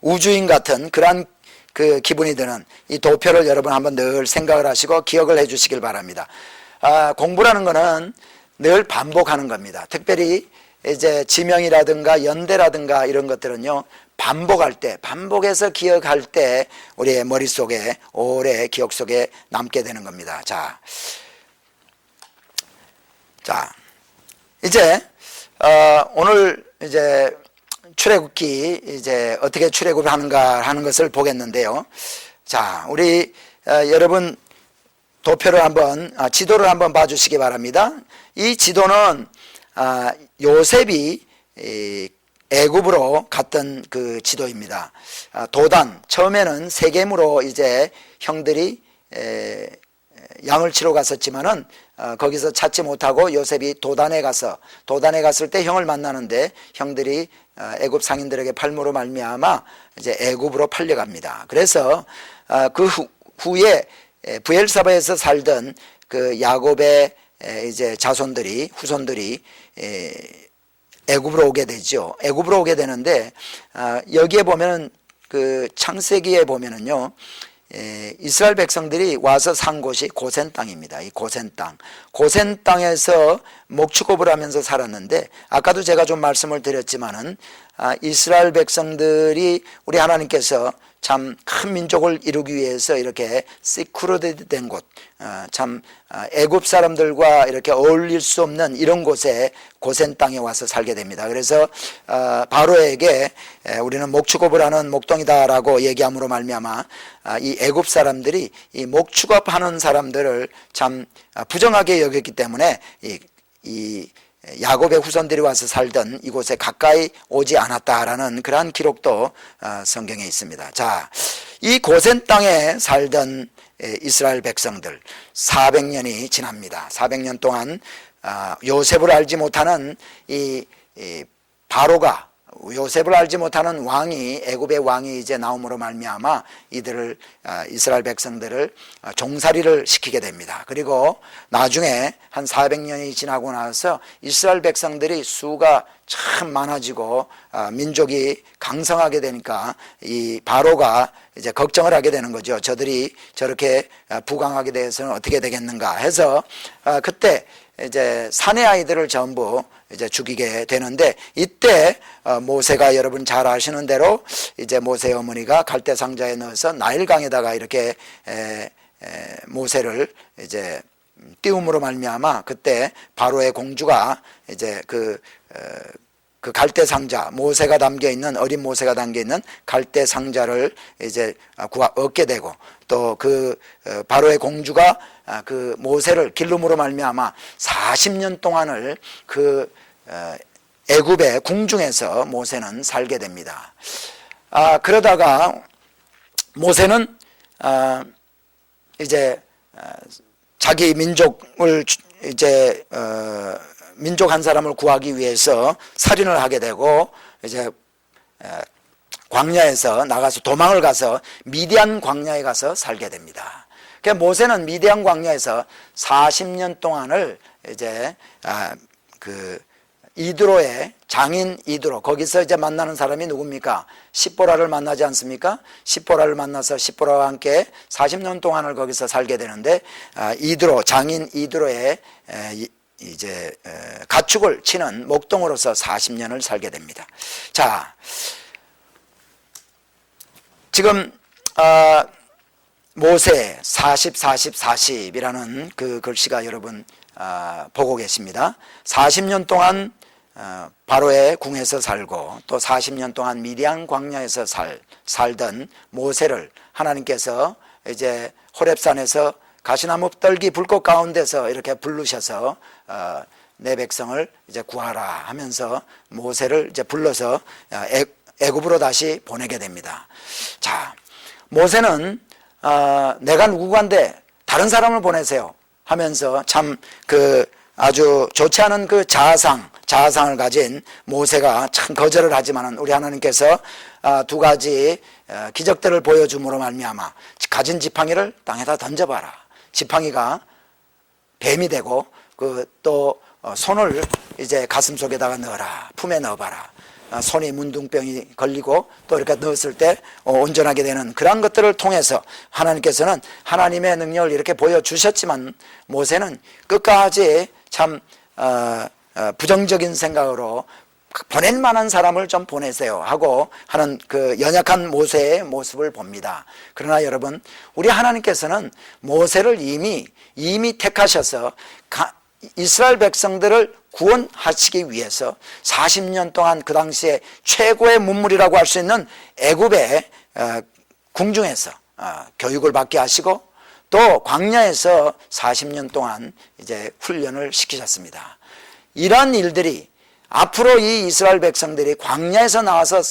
우주인 같은 그런 그 기분이 드는 이 도표를 여러분 한번 늘 생각을 하시고 기억을 해 주시길 바랍니다. 공부라는 거는 늘 반복하는 겁니다. 특별히 이제 지명이라든가 연대라든가 이런 것들은요, 반복해서 기억할 때 우리의 머릿속에 오래 기억 속에 남게 되는 겁니다. 자, 이제 오늘 이제 출애굽기 이제 어떻게 출애굽을 하는가 하는 것을 보겠는데요. 자, 우리 여러분 도표를 한번, 지도를 한번 봐주시기 바랍니다. 이 지도는 요셉이 애굽으로 갔던 그 지도입니다. 도단, 처음에는 세겜으로 이제 형들이 양을 치러 갔었지만은 거기서 찾지 못하고 요셉이 도단에 갔을 때 형을 만나는데 형들이 애굽 상인들에게 팔므로 말미암아 이제 애굽으로 팔려갑니다. 그래서 그 후에 부엘사바에서 살던 그 야곱의 이제 후손들이 애굽으로 오게 되죠. 애굽으로 오게 되는데 여기에 보면은 그 창세기에 보면은요, 이스라엘 백성들이 와서 산 곳이 고센 땅입니다. 이 고센 땅에서 목축업을 하면서 살았는데, 아까도 제가 좀 말씀을 드렸지만은 이스라엘 백성들이 우리 하나님께서 참 큰 민족을 이루기 위해서 이렇게 시크루드 된 곳, 참 애굽 사람들과 이렇게 어울릴 수 없는 이런 곳에 고센 땅에 와서 살게 됩니다. 그래서 바로에게 우리는 목축업을 하는 목동이다라고 얘기함으로 말미암아 이 애굽 사람들이 이 목축업하는 사람들을 참 부정하게 여겼기 때문에 이 야곱의 후손들이 와서 살던 이곳에 가까이 오지 않았다라는 그러한 기록도 성경에 있습니다. 자, 이 고센 땅에 살던 이스라엘 백성들 400년이 지납니다. 400년 동안 요셉을 알지 못하는 이 바로가 요셉을 알지 못하는 왕이, 애굽의 왕이 이제 나옴으로 말미암아 이들을, 이스라엘 백성들을 종살이를 시키게 됩니다. 그리고 나중에 한 400년이 지나고 나서 이스라엘 백성들이 수가 참 많아지고 민족이 강성하게 되니까 이 바로가 이제 걱정을 하게 되는 거죠. 저들이 저렇게 부강하게 되어서는 어떻게 되겠는가 해서 그때 이제 사내 아이들을 전부 이제 죽이게 되는데, 이때 모세가, 여러분 잘 아시는 대로 이제 모세의 어머니가 갈대 상자에 넣어서 나일강에다가 이렇게 모세를 이제 띄움으로 말미암아 그때 바로의 공주가 이제 그 갈대 상자, 모세가 담겨 있는, 어린 모세가 담겨 있는 갈대 상자를 이제 얻게 되고, 또 그 바로의 공주가 그 모세를 기름으로 말미암아 40년 동안을 그 애굽의 궁중에서 모세는 살게 됩니다. 그러다가 모세는 이제 자기 민족을 이제 민족 한 사람을 구하기 위해서 살인을 하게 되고, 이제 광야에서 나가서 도망을 가서 미디안 광야에 가서 살게 됩니다. 그러니까 모세는 미디안 광야에서 40년 동안을 이제 그 이드로의 장인 이드로, 거기서 이제 만나는 사람이 누굽니까? 십보라를 만나지 않습니까? 십보라를 만나서 십보라와 함께 40년 동안을 거기서 살게 되는데, 이드로, 장인 이드로의 이제 가축을 치는 목동으로서 40년을 살게 됩니다. 자, 지금 모세 40, 40, 40이라는 그 글씨가 여러분 보고 계십니다. 40년 동안 바로의 궁에서 살고, 또 40년 동안 미디안 광야에서 살던 모세를 하나님께서 이제 호렙산에서 가시나무 떨기 불꽃 가운데서 이렇게 부르셔서 내 백성을 이제 구하라 하면서 모세를 이제 불러서 애굽으로 다시 보내게 됩니다. 자, 모세는 내가 누구간데 다른 사람을 보내세요 하면서 참 그 아주 좋지 않은 그 자아상을 가진 모세가 참 거절을 하지만은, 우리 하나님께서 두 가지 기적들을 보여줌으로 말미암아 가진 지팡이를 땅에다 던져봐라. 지팡이가 뱀이 되고, 그 또 손을 이제 가슴 속에다가 넣어라, 품에 넣어봐라. 손이 문둥병이 걸리고 또 이렇게 넣었을 때 온전하게 되는 그런 것들을 통해서 하나님께서는 하나님의 능력을 이렇게 보여주셨지만, 모세는 끝까지 참 부정적인 생각으로 보낼 만한 사람을 좀 보내세요 하고 하는 그 연약한 모세의 모습을 봅니다. 그러나 여러분, 우리 하나님께서는 모세를 이미 택하셔서 이스라엘 백성들을 구원하시기 위해서 40년 동안 그 당시에 최고의 문물이라고 할 수 있는 애굽의 궁중에서 교육을 받게 하시고, 또 광야에서 40년 동안 이제 훈련을 시키셨습니다. 이러한 일들이 앞으로 이 이스라엘 백성들이 광야에서 나와서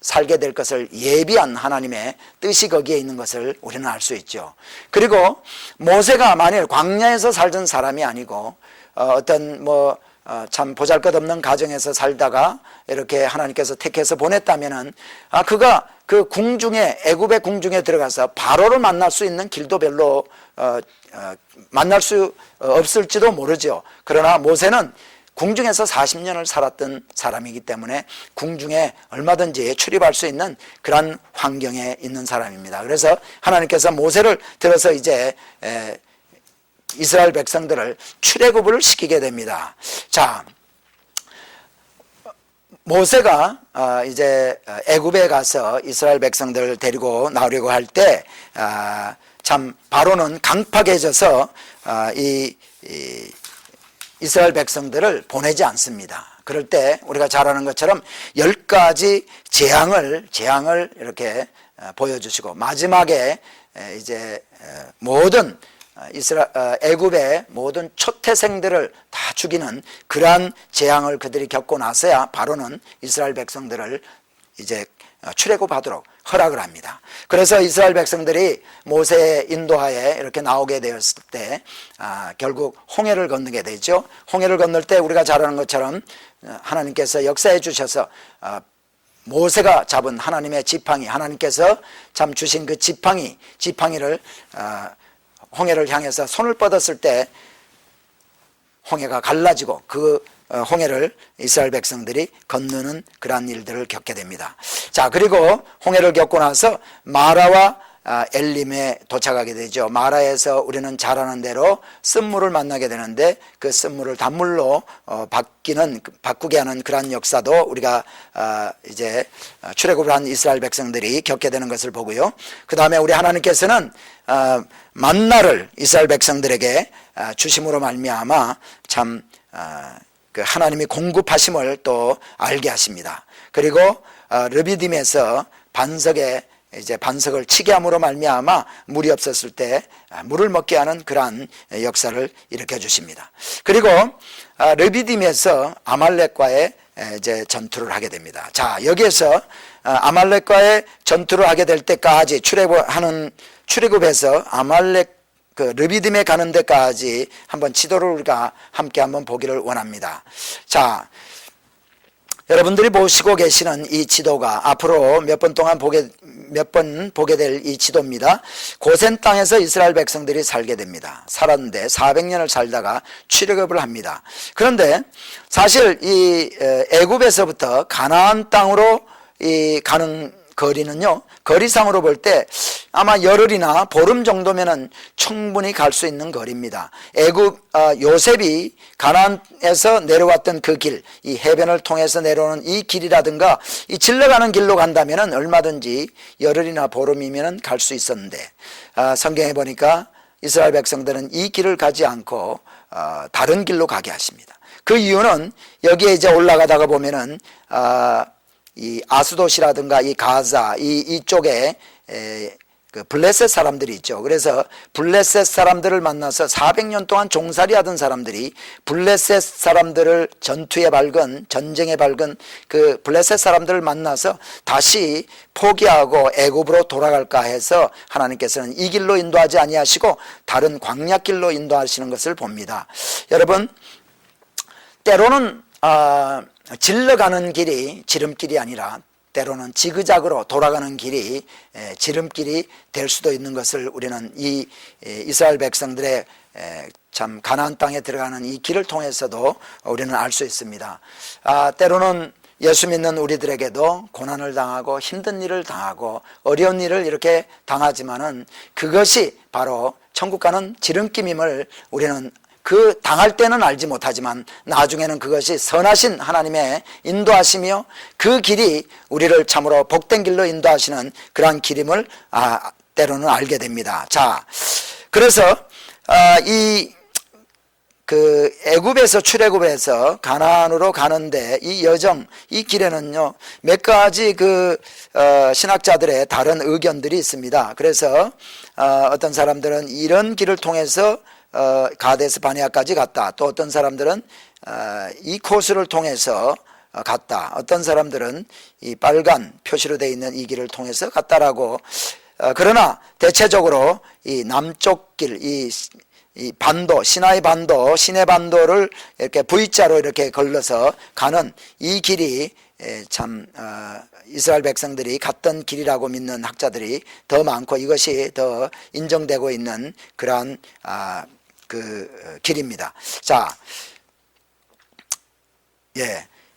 살게 될 것을 예비한 하나님의 뜻이 거기에 있는 것을 우리는 알 수 있죠. 그리고 모세가 만일 광야에서 살던 사람이 아니고 어떤 참 보잘것없는 가정에서 살다가 이렇게 하나님께서 택해서 보냈다면은 그가 그 궁중에, 애굽의 궁중에 들어가서 바로를 만날 수 있는 길도 별로 만날 수 없을지도 모르죠. 그러나 모세는 궁중에서 40년을 살았던 사람이기 때문에 궁중에 얼마든지 출입할 수 있는 그런 환경에 있는 사람입니다. 그래서 하나님께서 모세를 들어서 이제 이스라엘 백성들을 출애굽을 시키게 됩니다. 자, 모세가 이제 애굽에 가서 이스라엘 백성들을 데리고 나오려고 할 때 참 바로는 강팍해져서 이스라엘 백성들을 보내지 않습니다. 그럴 때 우리가 잘 아는 것처럼 10가지 재앙을 이렇게 보여주시고, 마지막에 이제 모든 애굽의 모든 초태생들을 다 죽이는 그러한 재앙을 그들이 겪고 나서야 바로는 이스라엘 백성들을 이제 출애굽하도록 허락을 합니다. 그래서 이스라엘 백성들이 모세의 인도하에 이렇게 나오게 되었을 때 결국 홍해를 건너게 되죠. 홍해를 건널 때 우리가 잘 아는 것처럼 하나님께서 역사해 주셔서 모세가 잡은 하나님의 지팡이, 하나님께서 참 주신 그 지팡이를 홍해를 향해서 손을 뻗었을 때 홍해가 갈라지고 그 홍해를 이스라엘 백성들이 건너는 그러한 일들을 겪게 됩니다. 자, 그리고 홍해를 겪고 나서 마라와 엘림에 도착하게 되죠. 마라에서 우리는 잘 아는 대로 쓴물을 만나게 되는데 그 쓴물을 단물로 바꾸게 하는 그러한 역사도 우리가 이제 출애굽을 한 이스라엘 백성들이 겪게 되는 것을 보고요. 그 다음에 우리 하나님께서는 만나를 이스라엘 백성들에게 주심으로 말미암아 참 그 하나님이 공급하심을 또 알게 하십니다. 그리고 르비딤에서 반석을 치게 함으로 말미암아 물이 없었을 때 물을 먹게 하는 그러한 역사를 일으켜 주십니다. 그리고 르비딤에서 아말렉과의 이제 전투를 하게 됩니다. 자, 여기에서 아말렉과의 전투를 하게 될 때까지 출애굽에서 아말렉 르비딤에 가는 데까지 한번 지도를 우리가 함께 한번 보기를 원합니다. 자, 여러분들이 보시고 계시는 이 지도가 앞으로 몇 번 보게 될 이 지도입니다. 고센 땅에서 이스라엘 백성들이 살게 됩니다. 살았는데 400년을 살다가 출애굽을 합니다. 그런데 사실 이 애굽에서부터 가나안 땅으로 가는 거리는요, 거리상으로 볼 때 아마 열흘이나 보름 정도면은 충분히 갈 수 있는 거리입니다. 요셉이 가나안에서 내려왔던 그 길, 이 해변을 통해서 내려오는 이 길이라든가 이 질러가는 길로 간다면은 얼마든지 열흘이나 보름이면은 갈 수 있었는데 성경에 보니까 이스라엘 백성들은 이 길을 가지 않고 다른 길로 가게 하십니다. 그 이유는 여기에 이제 올라가다가 보면은 이 아수도시라든가 이 가자 이쪽에 그 블레셋 사람들이 있죠. 그래서 블레셋 사람들을 만나서 400년 동안 종살이 하던 사람들이 블레셋 사람들을 전쟁에 밝은 그 블레셋 사람들을 만나서 다시 포기하고 애굽으로 돌아갈까 해서 하나님께서는 이 길로 인도하지 아니하시고 다른 광야길로 인도하시는 것을 봅니다. 여러분, 때로는 질러가는 길이 지름길이 아니라 때로는 지그작으로 돌아가는 길이 지름길이 될 수도 있는 것을 우리는 이 이스라엘 백성들의 참 가나안 땅에 들어가는 이 길을 통해서도 우리는 알 수 있습니다. 때로는 예수 믿는 우리들에게도 고난을 당하고 힘든 일을 당하고 어려운 일을 이렇게 당하지만은 그것이 바로 천국 가는 지름길임을 우리는 그 당할 때는 알지 못하지만 나중에는 그것이 선하신 하나님의 인도하시며 그 길이 우리를 참으로 복된 길로 인도하시는 그러한 길임을 때로는 알게 됩니다. 자, 그래서 애굽에서 출애굽해서 가나안으로 가는데 이 여정, 이 길에는요 몇 가지 신학자들의 다른 의견들이 있습니다. 그래서 어떤 사람들은 이런 길을 통해서 가데스 바네아까지 갔다. 또 어떤 사람들은 이 코스를 통해서 갔다. 어떤 사람들은 이 빨간 표시로 되어 있는 이 길을 통해서 갔다라고. 그러나 대체적으로 이 남쪽 길, 이 반도, 시내 반도를 이렇게 V자로 이렇게 걸러서 가는 이 길이 참 이스라엘 백성들이 갔던 길이라고 믿는 학자들이 더 많고 이것이 더 인정되고 있는 그러한 길입니다. 자,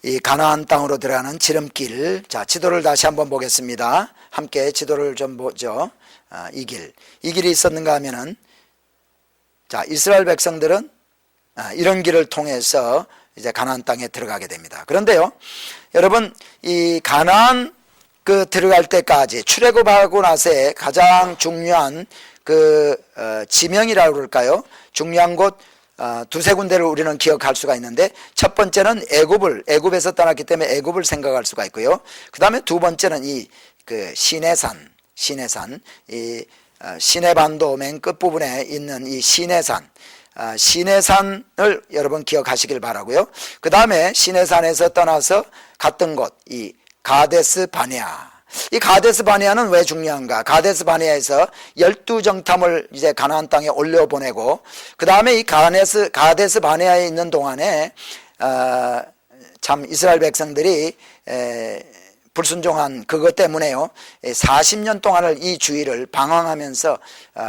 이 가나안 땅으로 들어가는 지름길. 자, 지도를 다시 한번 보겠습니다. 함께 지도를 좀 보죠. 이 길이 있었는가 하면은, 자, 이스라엘 백성들은 이런 길을 통해서 이제 가나안 땅에 들어가게 됩니다. 그런데요, 여러분, 이 가나안 들어갈 때까지 출애굽하고 나서의 가장 중요한 지명이라고 그럴까요? 중요한 곳 두세 군데를 우리는 기억할 수가 있는데, 첫 번째는 애굽에서 떠났기 때문에 애굽을 생각할 수가 있고요. 그 다음에 두 번째는 시내산, 이 시내반도 맨 끝부분에 있는 이 시내산을 여러분 기억하시길 바라고요. 그 다음에 시내산에서 떠나서 갔던 곳, 이 가데스 바네아. 이 가데스 바네아는 왜 중요한가? 가데스 바네아에서 12정탐을 이제 가나안 땅에 올려보내고, 그 다음에 이 가데스 바네아에 있는 동안에 참 이스라엘 백성들이 불순종한 그것 때문에요, 40년 동안을 이 주위를 방황하면서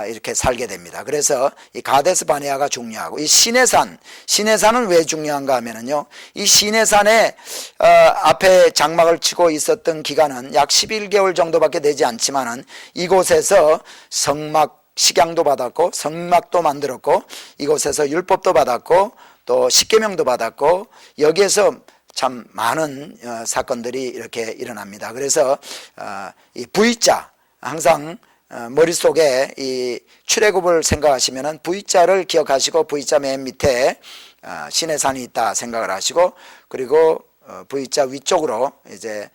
이렇게 살게 됩니다. 그래서 이 가데스 바네아가 중요하고, 이 시내산은 왜 중요한가 하면은요, 이 시내산에 앞에 장막을 치고 있었던 기간은 약 11개월 정도밖에 되지 않지만은 이곳에서 성막 식양도 받았고 성막도 만들었고 이곳에서 율법도 받았고 또 십계명도 받았고, 여기에서 참 많은 사건들이 이렇게 일어납니다. 그래서 이 V자, 항상 머릿속에 이 출애굽을 생각하시면은 V자를 기억하시고, V자 맨 밑에 시내산이 있다 생각을 하시고, 그리고 V자 위쪽으로 이제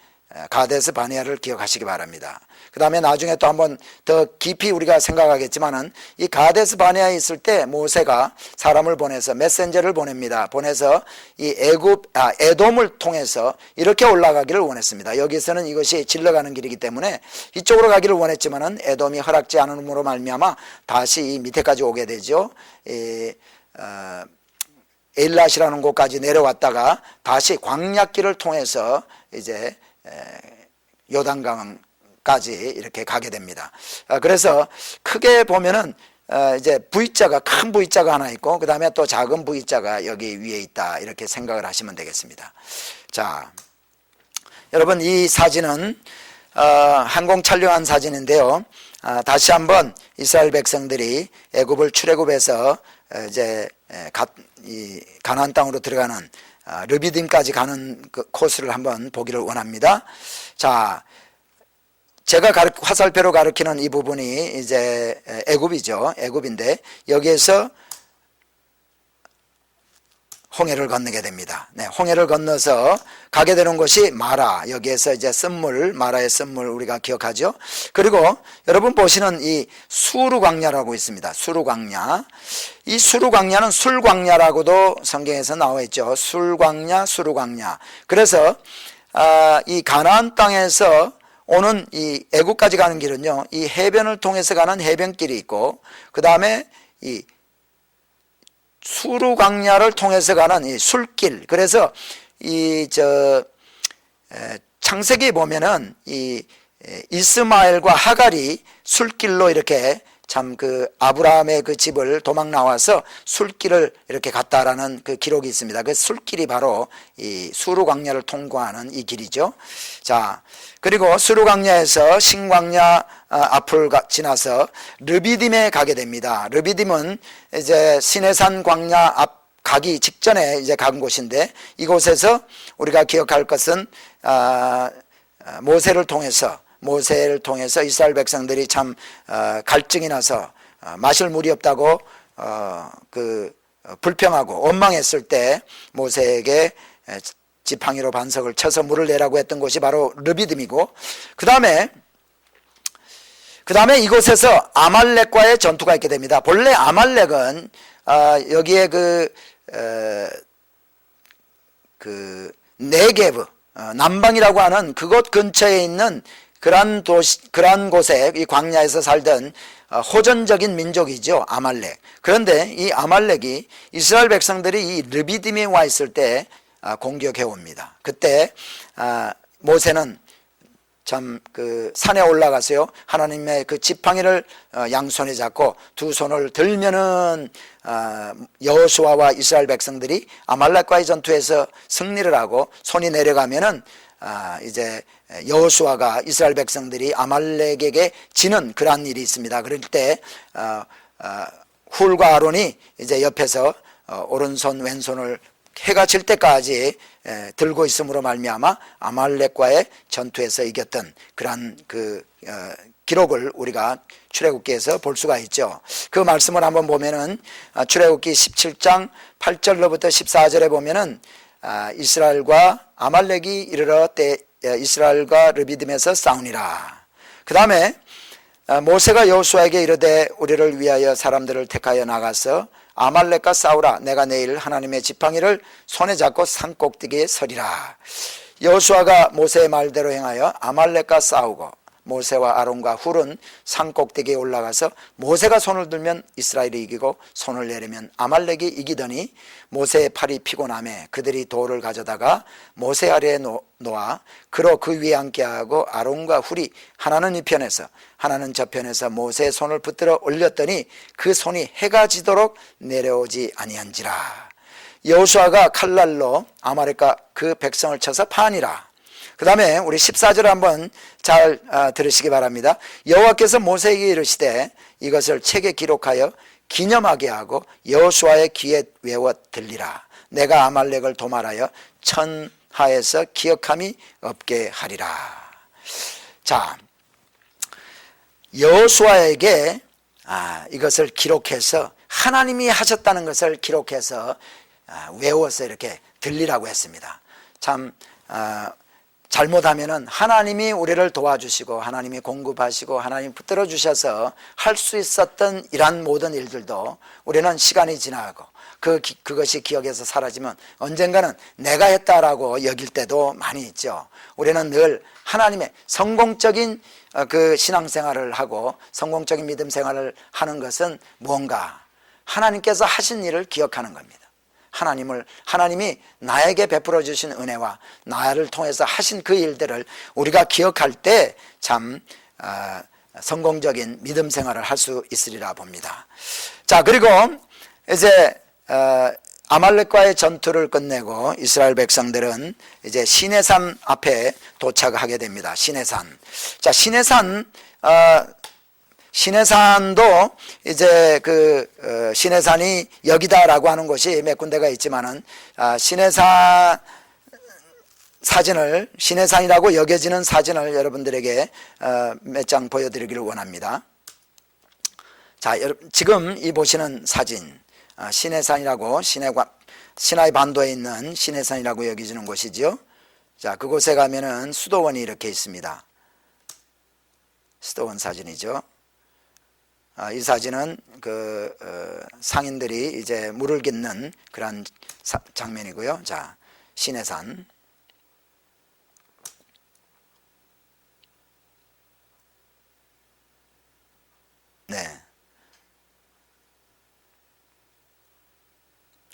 가데스 바네아를 기억하시기 바랍니다. 그 다음에 나중에 또 한번 더 깊이 우리가 생각하겠지만은, 이 가데스 바네아에 있을 때 모세가 사람을 보내서 메신저를 보냅니다. 보내서 이 에돔을 통해서 이렇게 올라가기를 원했습니다. 여기서는 이것이 질러가는 길이기 때문에 이쪽으로 가기를 원했지만은 에돔이 허락지 않음으로 말미암아 다시 이 밑에까지 오게 되죠. 에일랏이라는 곳까지 내려왔다가 다시 광야길을 통해서 이제 요단강까지 이렇게 가게 됩니다. 그래서 크게 보면은 이제 V자가, 큰 V자가 하나 있고 그 다음에 또 작은 V자가 여기 위에 있다, 이렇게 생각을 하시면 되겠습니다. 자, 여러분, 이 사진은 항공 촬영한 사진인데요, 다시 한번 이스라엘 백성들이 애굽을 출애굽해서 이제 이 가나안 땅으로 들어가는 르비딤까지 가는 그 코스를 한번 보기를 원합니다. 자, 제가 화살표로 가리키는 이 부분이 이제 애굽이죠. 애굽인데 여기에서 홍해를 건너게 됩니다. 네, 홍해를 건너서 가게 되는 곳이 마라. 여기에서 이제 쓴물, 마라의 쓴물 우리가 기억하죠. 그리고 여러분 보시는 이 수르 광야라고 있습니다. 수르 광야. 이 수르 광야는 술 광야라고도 성경에서 나와 있죠. 술 광야, 수르 광야. 그래서 이 가나안 땅에서 오는 이 애굽까지 가는 길은요, 이 해변을 통해서 가는 해변길이 있고, 그 다음에 이 수르 광야를 통해서 가는 이 술길. 그래서 이 창세기 보면은 이 이스마엘과 하갈이 술길로 이렇게 참 그 아브라함의 그 집을 도망 나와서 술길을 이렇게 갔다라는 그 기록이 있습니다. 그 술길이 바로 이 수르 광야를 통과하는 이 길이죠. 자, 그리고 수르 광야에서 신광야 앞을 지나서 르비딤에 가게 됩니다. 르비딤은 이제 시내산 광야 앞 가기 직전에 이제 간 곳인데, 이곳에서 우리가 기억할 것은 모세를 통해서 이스라엘 백성들이 참 갈증이 나서 마실 물이 없다고 불평하고 원망했을 때 모세에게 지팡이로 반석을 쳐서 물을 내라고 했던 곳이 바로 르비딤이고, 그 다음에 이곳에서 아말렉과의 전투가 있게 됩니다. 본래 아말렉은 여기에 네게브 남방이라고 하는 그곳 근처에 있는 그러한 곳에 이 광야에서 살던 호전적인 민족이죠, 아말렉. 그런데 이 아말렉이 이스라엘 백성들이 이 르비딤에 와 있을 때 공격해 옵니다. 그때 모세는 참 그 산에 올라가서요, 하나님의 그 지팡이를 양손에 잡고 두 손을 들면은 여호수아와 이스라엘 백성들이 아말렉과의 전투에서 승리를 하고, 손이 내려가면은 이제 여호수아가 이스라엘 백성들이 아말렉에게 지는 그러한 일이 있습니다. 그럴 때 훌과 아론이 이제 옆에서 오른손 왼손을 해가 질 때까지 들고 있음으로 말미암아 아말렉과의 전투에서 이겼던 그러한 기록을 우리가 출애굽기에서 볼 수가 있죠. 그 말씀을 한번 보면은 출애굽기 17장 8절로부터 14절에 보면은 이스라엘과 아말렉이 이르러 때 이스라엘과 르비딤에서 싸우니라. 그 다음에 모세가 여호수아에게 이르되 우리를 위하여 사람들을 택하여 나가서 아말렉과 싸우라. 내가 내일 하나님의 지팡이를 손에 잡고 산 꼭대기에 서리라. 여호수아가 모세의 말대로 행하여 아말렉과 싸우고 모세와 아론과 훌은 산 꼭대기에 올라가서 모세가 손을 들면 이스라엘이 이기고 손을 내리면 아말렉이 이기더니 모세의 팔이 피곤하매 그들이 돌을 가져다가 모세 아래에 놓아 그로 그 위에 앉게 하고 아론과 훌이 하나는 이 편에서 하나는 저 편에서 모세의 손을 붙들어 올렸더니 그 손이 해가 지도록 내려오지 아니한지라. 여호수아가 칼날로 아말렉과 그 백성을 쳐서 파니라. 그 다음에 우리 14절 한번 잘 들으시기 바랍니다. 여호와께서 모세에게 이르시되 이것을 책에 기록하여 기념하게 하고 여호수아의 귀에 외워 들리라. 내가 아말렉을 도말하여 천하에서 기억함이 없게 하리라. 자, 여호수아에게 이것을 기록해서 하나님이 하셨다는 것을 기록해서 외워서 이렇게 들리라고 했습니다. 참 잘못하면은 하나님이 우리를 도와주시고 하나님이 공급하시고 하나님 붙들어 주셔서 할 수 있었던 이런 모든 일들도 우리는 시간이 지나고 그것이 기억에서 사라지면 언젠가는 내가 했다라고 여길 때도 많이 있죠. 우리는 늘 하나님의 성공적인 그 신앙생활을 하고 성공적인 믿음 생활을 하는 것은 뭔가 하나님께서 하신 일을 기억하는 겁니다. 하나님이 나에게 베풀어 주신 은혜와 나를 통해서 하신 그 일들을 우리가 기억할 때 참 성공적인 믿음 생활을 할 수 있으리라 봅니다. 자, 그리고 이제 아말렉과의 전투를 끝내고 이스라엘 백성들은 이제 시내산 앞에 도착하게 됩니다. 시내산. 자, 시내산도 이제 시내산이 여기다라고 하는 곳이 몇 군데가 있지만은 시내산 사진을 시내산이라고 여겨지는 사진을 여러분들에게 몇 장 보여드리기를 원합니다. 자, 지금 이 보시는 사진 시내산이라고 시나이 반도에 있는 시내산이라고 여겨지는 곳이죠. 자, 그곳에 가면은 수도원이 이렇게 있습니다. 수도원 사진이죠. 이 사진은 상인들이 이제 물을 깃는 그런 장면이고요. 자, 시내산. 네.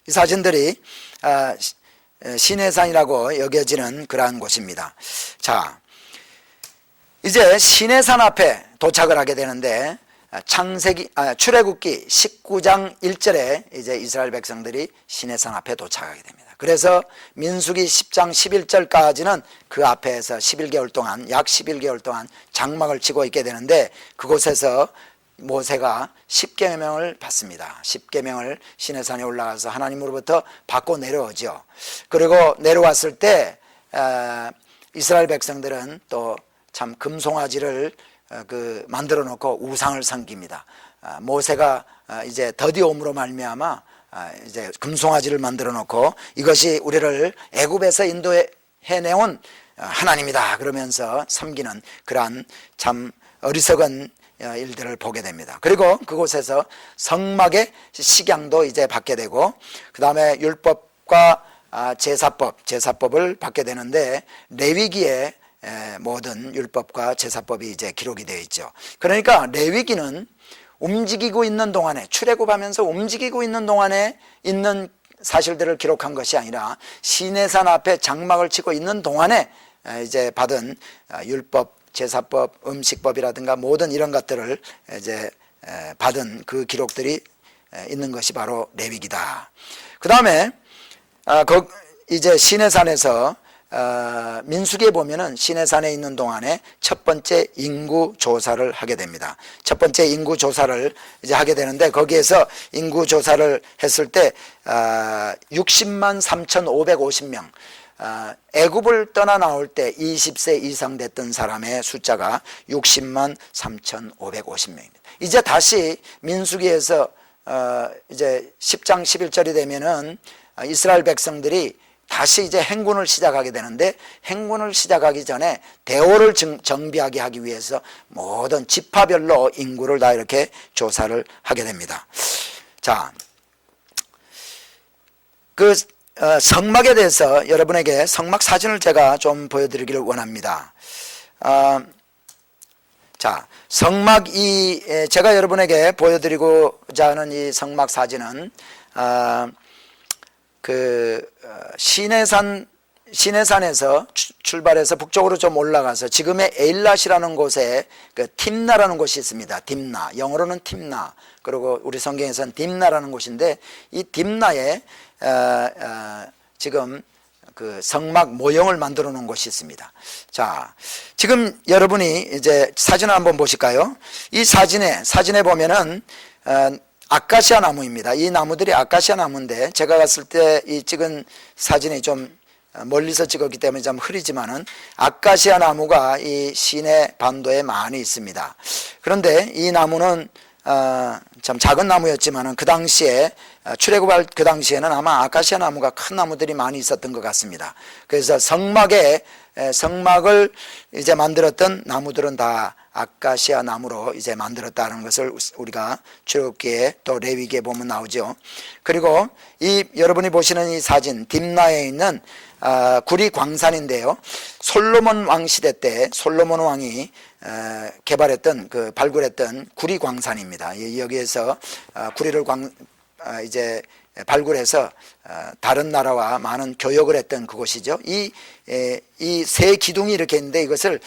이 사진들이 시내산이라고 여겨지는 그러한 곳입니다. 자, 이제 시내산 앞에 도착을 하게 되는데 출애굽기 19장 1절에 이제 이스라엘 백성들이 시내산 앞에 도착하게 됩니다. 그래서 민수기 10장 11절까지는 그 앞에서 11개월 동안 약 11개월 동안 장막을 치고 있게 되는데 그곳에서 모세가 10계명을 받습니다. 10계명을 시내산에 올라가서 하나님으로부터 받고 내려오죠. 그리고 내려왔을 때 이스라엘 백성들은 또 참 금송아지를 만들어 놓고 우상을 섬깁니다. 모세가 이제 더디옴으로 말미암아 이제 금송아지를 만들어 놓고 이것이 우리를 애굽에서 인도해내온 하나님이다 그러면서 섬기는 그러한 참 어리석은 일들을 보게 됩니다. 그리고 그곳에서 성막의 식양도 이제 받게 되고 그 다음에 율법과 제사법을 받게 되는데 레위기에 모든 율법과 제사법이 이제 기록이 되어 있죠. 그러니까 레위기는 움직이고 있는 동안에 출애굽하면서 움직이고 있는 동안에 있는 사실들을 기록한 것이 아니라 시내산 앞에 장막을 치고 있는 동안에 이제 받은 율법, 제사법, 음식법이라든가 모든 이런 것들을 이제 받은 그 기록들이 있는 것이 바로 레위기다. 그 다음에 이제 시내산에서 민수기에 보면은 시내산에 있는 동안에 첫 번째 인구 조사를 하게 됩니다. 첫 번째 인구 조사를 이제 하게 되는데 거기에서 인구 조사를 했을 때 60만 3,550명 애굽을 떠나 나올 때 20세 이상 됐던 사람의 숫자가 60만 3,550명입니다. 이제 다시 민수기에서 이제 10장 11절이 되면은 이스라엘 백성들이 다시 이제 행군을 시작하게 되는데 행군을 시작하기 전에 대오를 정비하게 하기 위해서 모든 지파별로 인구를 다 이렇게 조사를 하게 됩니다. 자, 성막에 대해서 여러분에게 성막 사진을 제가 좀 보여드리기를 원합니다. 자, 성막 제가 여러분에게 보여드리고자 하는 이 성막 사진은 시내산에서 출발해서 북쪽으로 좀 올라가서 지금의 에일랏이라는 곳에 그 팀나라는 곳이 있습니다. 딥나, 영어로는 팀나, 그리고 우리 성경에서는 딥나라는 곳인데, 이 딥나에 지금 그 성막 모형을 만들어 놓은 곳이 있습니다. 자, 지금 여러분이 이제 사진을 한번 보실까요? 이 사진에 보면은 아카시아 나무입니다. 이 나무들이 아카시아 나무인데, 제가 갔을 때 이 찍은 사진이 좀 멀리서 찍었기 때문에 좀 흐리지만은 아카시아 나무가 이 시내 반도에 많이 있습니다. 그런데 이 나무는 참 작은 나무였지만은 그 당시에 출애굽할 그 당시에는 아마 아카시아 나무가 큰 나무들이 많이 있었던 것 같습니다. 그래서 성막을 이제 만들었던 나무들은 다 아카시아 나무로 이제 만들었다는 것을 우리가 출애굽기에 또 레위기에 보면 나오죠. 그리고 이 여러분이 보시는 이 사진, 딥나에 있는 구리 광산인데요. 솔로몬 왕 시대 때 솔로몬 왕이 개발했던 발굴했던 구리 광산입니다. 여기에서 구리를 이제 발굴해서 다른 나라와 많은 교역을 했던 그곳이죠. 이 세 기둥이 이렇게 있는데 이것을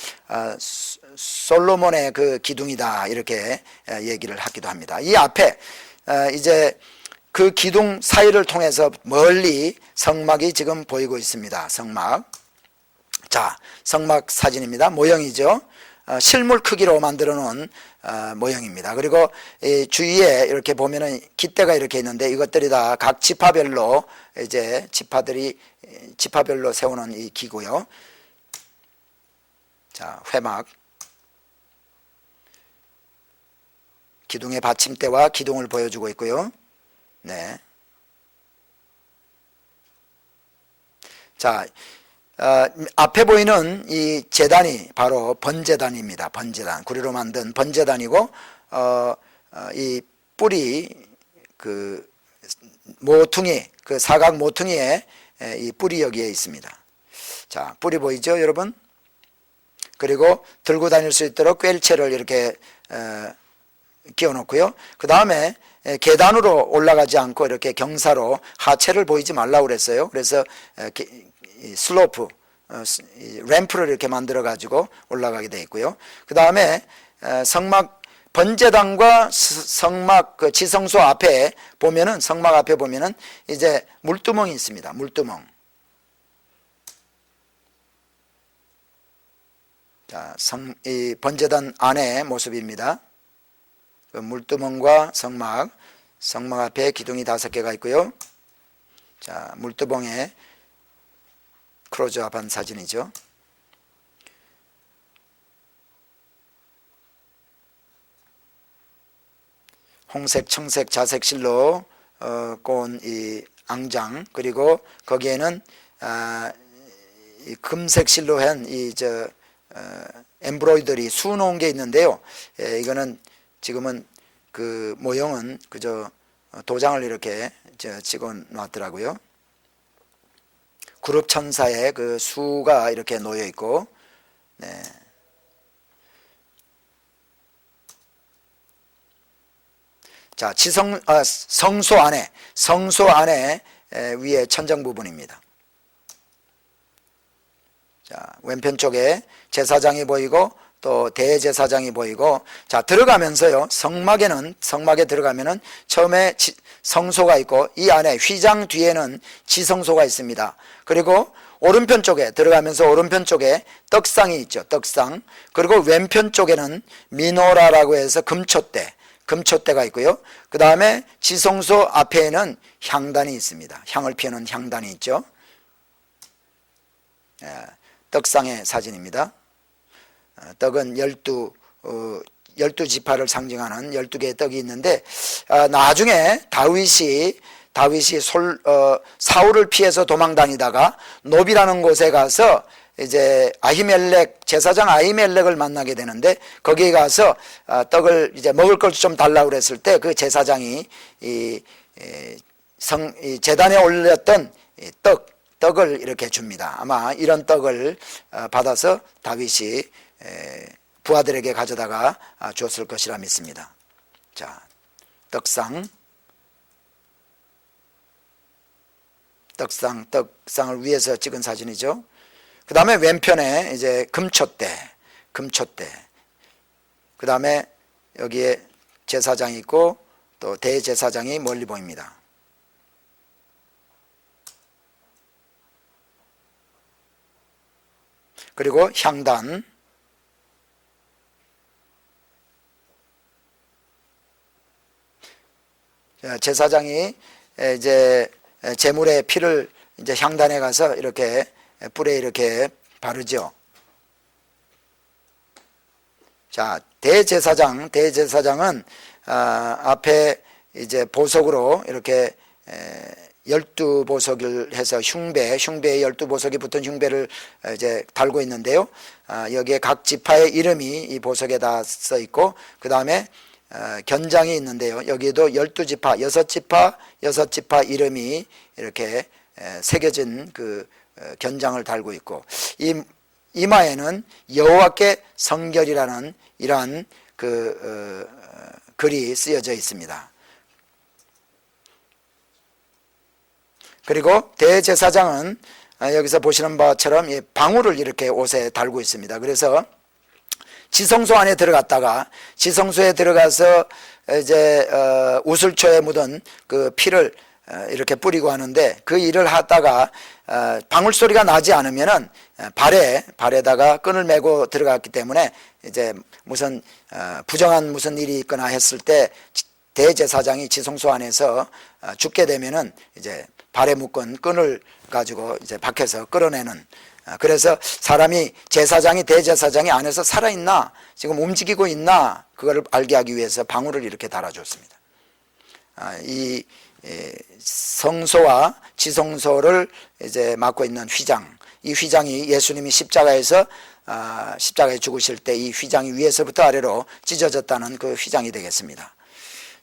솔로몬의 그 기둥이다 이렇게 얘기를 하기도 합니다. 이 앞에 이제 그 기둥 사이를 통해서 멀리 성막이 지금 보이고 있습니다. 성막. 자, 성막 사진입니다. 모형이죠. 실물 크기로 만들어 놓은 모형입니다. 그리고 이 주위에 이렇게 보면은 깃대가 이렇게 있는데 이것들이 다 각 지파별로 이제 지파별로 세우는 이 기구요. 자, 회막. 기둥의 받침대와 기둥을 보여주고 있고요. 네. 자, 앞에 보이는 이 제단이 바로 번제단입니다. 번제단, 구리로 만든 번제단이고, 이 뿌리, 그 모퉁이, 그 사각 모퉁이에 이 뿌리 여기에 있습니다. 자, 뿌리 보이죠, 여러분? 그리고 들고 다닐 수 있도록 꿰일체를 이렇게 끼워 놓고요. 그 다음에 계단으로 올라가지 않고 이렇게 경사로 하체를 보이지 말라고 그랬어요. 그래서 슬로프, 램프를 이렇게 만들어 가지고 올라가게 되어 있고요. 그 다음에 성막 번제단과 성막 그 지성소 앞에 보면은, 성막 앞에 보면은 이제 물두멍이 있습니다. 물두멍. 자, 이 번제단 안의 모습입니다. 그 물두멍과 성막 앞에 기둥이 5개가 있고요. 자, 물두멍에 클로즈업한 사진이죠. 홍색, 청색, 자색 실로 꼬은 이 앙장, 그리고 거기에는 이 금색 실로 한 엠브로이더리 수놓은 게 있는데요. 이거는 지금은 그 모형은 그저 도장을 이렇게 찍어 놨더라고요. 그룹 천사의 그 수가 이렇게 놓여 있고, 네. 자, 성소 안에 위에 천정 부분입니다. 자, 왼편 쪽에 제사장이 보이고 또 대제사장이 보이고, 자, 들어가면서요, 성막에 들어가면은 처음에 성소가 있고 이 안에 휘장 뒤에는 지성소가 있습니다. 그리고 오른편 쪽에 들어가면서 오른편 쪽에 떡상이 있죠. 떡상. 그리고 왼편 쪽에는 미노라라고 해서 금촛대가 있고요. 그 다음에 지성소 앞에는 향단이 있습니다. 향을 피우는 향단이 있죠. 떡상의 사진입니다. 떡은 12지파를 상징하는 12개의 떡이 있는데, 나중에 다윗이 사울을 피해서 도망다니다가 노비라는 곳에 가서 이제 제사장 아히멜렉을 만나게 되는데, 거기에 가서 떡을 이제 먹을 걸 좀 달라고 그랬을 때 그 제사장이 이 재단에 올렸던 떡을 이렇게 줍니다. 아마 이런 떡을 받아서 다윗이 부하들에게 가져다가 줬을 것이라 믿습니다. 자, 떡상을 위에서 찍은 사진이죠. 그 다음에 왼편에 이제 금촛대. 그 다음에 여기에 제사장이 있고 또 대제사장이 멀리 보입니다. 그리고 향단, 제사장이 이제 제물의 피를 이제 향단에 가서 이렇게 뿔에 이렇게 바르죠. 자, 대제사장은 앞에 이제 보석으로 이렇게 12보석을 해서 흉배에 12보석이 붙은 흉배를 이제 달고 있는데요. 여기에 각 지파의 이름이 이 보석에다 써 있고, 그 다음에 견장이 있는데요. 여기에도 12지파, 6지파 이름이 이렇게 새겨진 그 견장을 달고 있고, 이 이마에는 여호와께 성결이라는 이러한 그 글이 쓰여져 있습니다. 그리고 대제사장은 여기서 보시는 바처럼 방울을 이렇게 옷에 달고 있습니다. 그래서 지성소 안에 들어갔다가 지성소에 들어가서 이제 우슬초에 묻은 그 피를 이렇게 뿌리고 하는데, 그 일을 하다가 방울 소리가 나지 않으면은 발에다가 끈을 메고 들어갔기 때문에 이제 무슨 부정한 무슨 일이 있거나 했을 때 대제사장이 지성소 안에서 죽게 되면은 이제 발에 묶은 끈을 가지고 이제 밖에서 끌어내는, 그래서 사람이 제사장이 대제사장이 안에서 살아있나, 지금 움직이고 있나, 그걸 알게 하기 위해서 방울을 이렇게 달아줬습니다. 이 성소와 지성소를 이제 맡고 있는 휘장, 이 휘장이 예수님이 십자가에 죽으실 때 이 휘장이 위에서부터 아래로 찢어졌다는 그 휘장이 되겠습니다.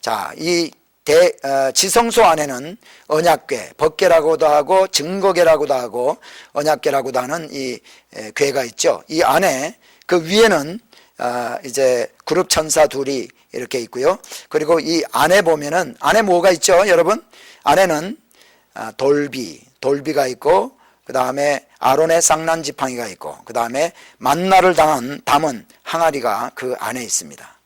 자, 이 지성소 안에는 언약궤, 법궤라고도 하고 증거궤라고도 하고 언약궤라고도 하는 이 궤가 있죠. 이 안에 그 위에는 이제 그룹 천사 둘이 이렇게 있고요. 그리고 이 안에 보면은 안에 뭐가 있죠, 여러분? 안에는 돌비가 있고, 그 다음에 아론의 쌍난 지팡이가 있고, 그 다음에 만나를 담은 항아리가 그 안에 있습니다.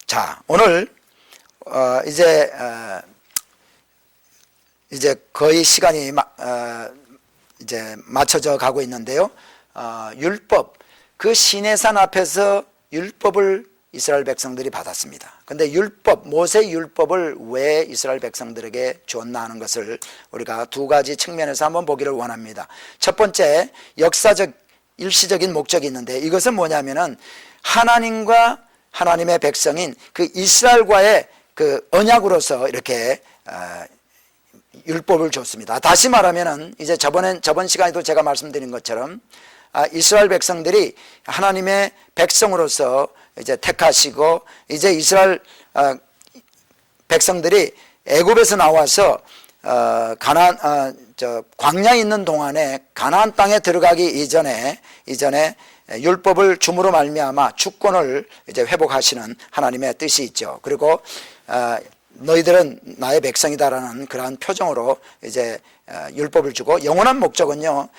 자, 오늘 이제 거의 시간이 이제 맞춰져 가고 있는데요. 율법, 그 시내산 앞에서 율법을 이스라엘 백성들이 받았습니다. 근데 모세 율법을 왜 이스라엘 백성들에게 줬나 하는 것을 우리가 두 가지 측면에서 한번 보기를 원합니다. 첫 번째, 역사적 일시적인 목적이 있는데, 이것은 뭐냐면은 하나님과 하나님의 백성인 그 이스라엘과의 그 언약으로서 이렇게 율법을 줬습니다. 다시 말하면은 이제 저번 시간에도 제가 말씀드린 것처럼 이스라엘 백성들이 하나님의 백성으로서 이제 택하시고, 이제 이스라엘 백성들이 애굽에서 나와서 광야에 있는 동안에 가나안 땅에 들어가기 이전에 율법을 줌으로 말미암아 주권을 이제 회복하시는 하나님의 뜻이 있죠. 그리고 너희들은 나의 백성이다라는 그러한 표정으로 이제 율법을 주고, 영원한 목적은요,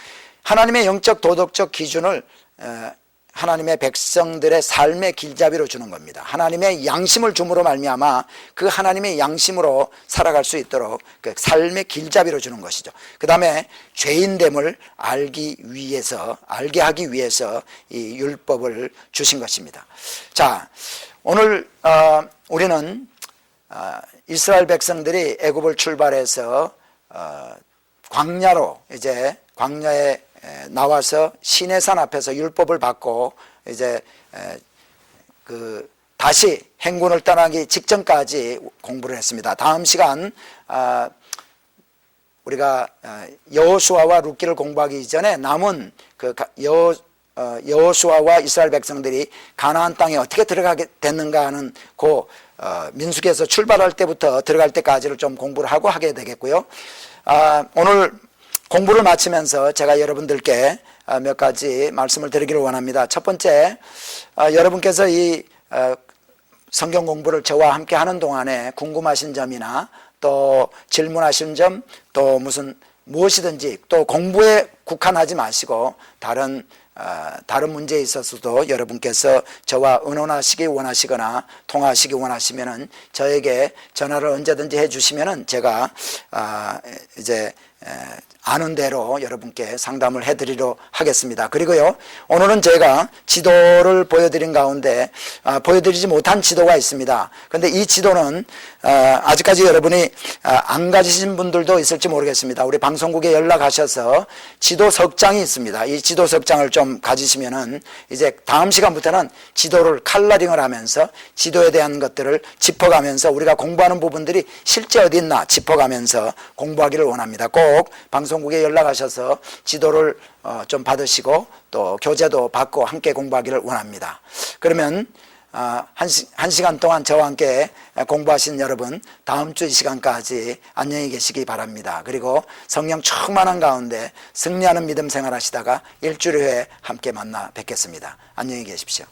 하나님의 영적 도덕적 기준을 하나님의 백성들의 삶의 길잡이로 주는 겁니다. 하나님의 양심을 줌으로 말미암아 그 하나님의 양심으로 살아갈 수 있도록 그 삶의 길잡이로 주는 것이죠. 그 다음에 죄인됨을 알게 하기 위해서 이 율법을 주신 것입니다. 자, 오늘 우리는 이스라엘 백성들이 애굽을 출발해서 광야에 나와서 시내산 앞에서 율법을 받고 이제 다시 행군을 떠나기 직전까지 공부를 했습니다. 다음 시간 우리가 여호수아와 룻기를 공부하기 이전에 남은 여호수아와 이스라엘 백성들이 가나안 땅에 어떻게 들어가게 됐는가 하는 그 민수기에서 출발할 때부터 들어갈 때까지를 좀 공부를 하고 하게 되겠고요. 오늘 공부를 마치면서 제가 여러분들께 몇 가지 말씀을 드리기를 원합니다. 첫 번째, 여러분께서 이 성경 공부를 저와 함께 하는 동안에 궁금하신 점이나 또 질문하신 점, 또 무엇이든지 또 공부에 국한하지 마시고 다른 문제에 있어서도 여러분께서 저와 의논하시기 원하시거나 통화하시기 원하시면은 저에게 전화를 언제든지 해주시면은 제가 이제 아는 대로 여러분께 상담을 해드리도록 하겠습니다. 그리고요, 오늘은 제가 지도를 보여드린 가운데 보여드리지 못한 지도가 있습니다. 그런데 이 지도는 아직까지 여러분이 안 가지신 분들도 있을지 모르겠습니다. 우리 방송국에 연락하셔서 지도 석장이 있습니다. 이 지도 석장을 좀 가지시면은 이제 다음 시간부터는 지도를 컬러링을 하면서 지도에 대한 것들을 짚어가면서 우리가 공부하는 부분들이 실제 어디 있나 짚어가면서 공부하기를 원합니다. 꼭 방송국에 연락하셔서 지도를 좀 받으시고 또 교재도 받고 함께 공부하기를 원합니다. 그러면 한 시간 동안 저와 함께 공부하신 여러분, 다음 주 이 시간까지 안녕히 계시기 바랍니다. 그리고 성령 충만한 가운데 승리하는 믿음 생활하시다가 일주일 후에 함께 만나 뵙겠습니다. 안녕히 계십시오.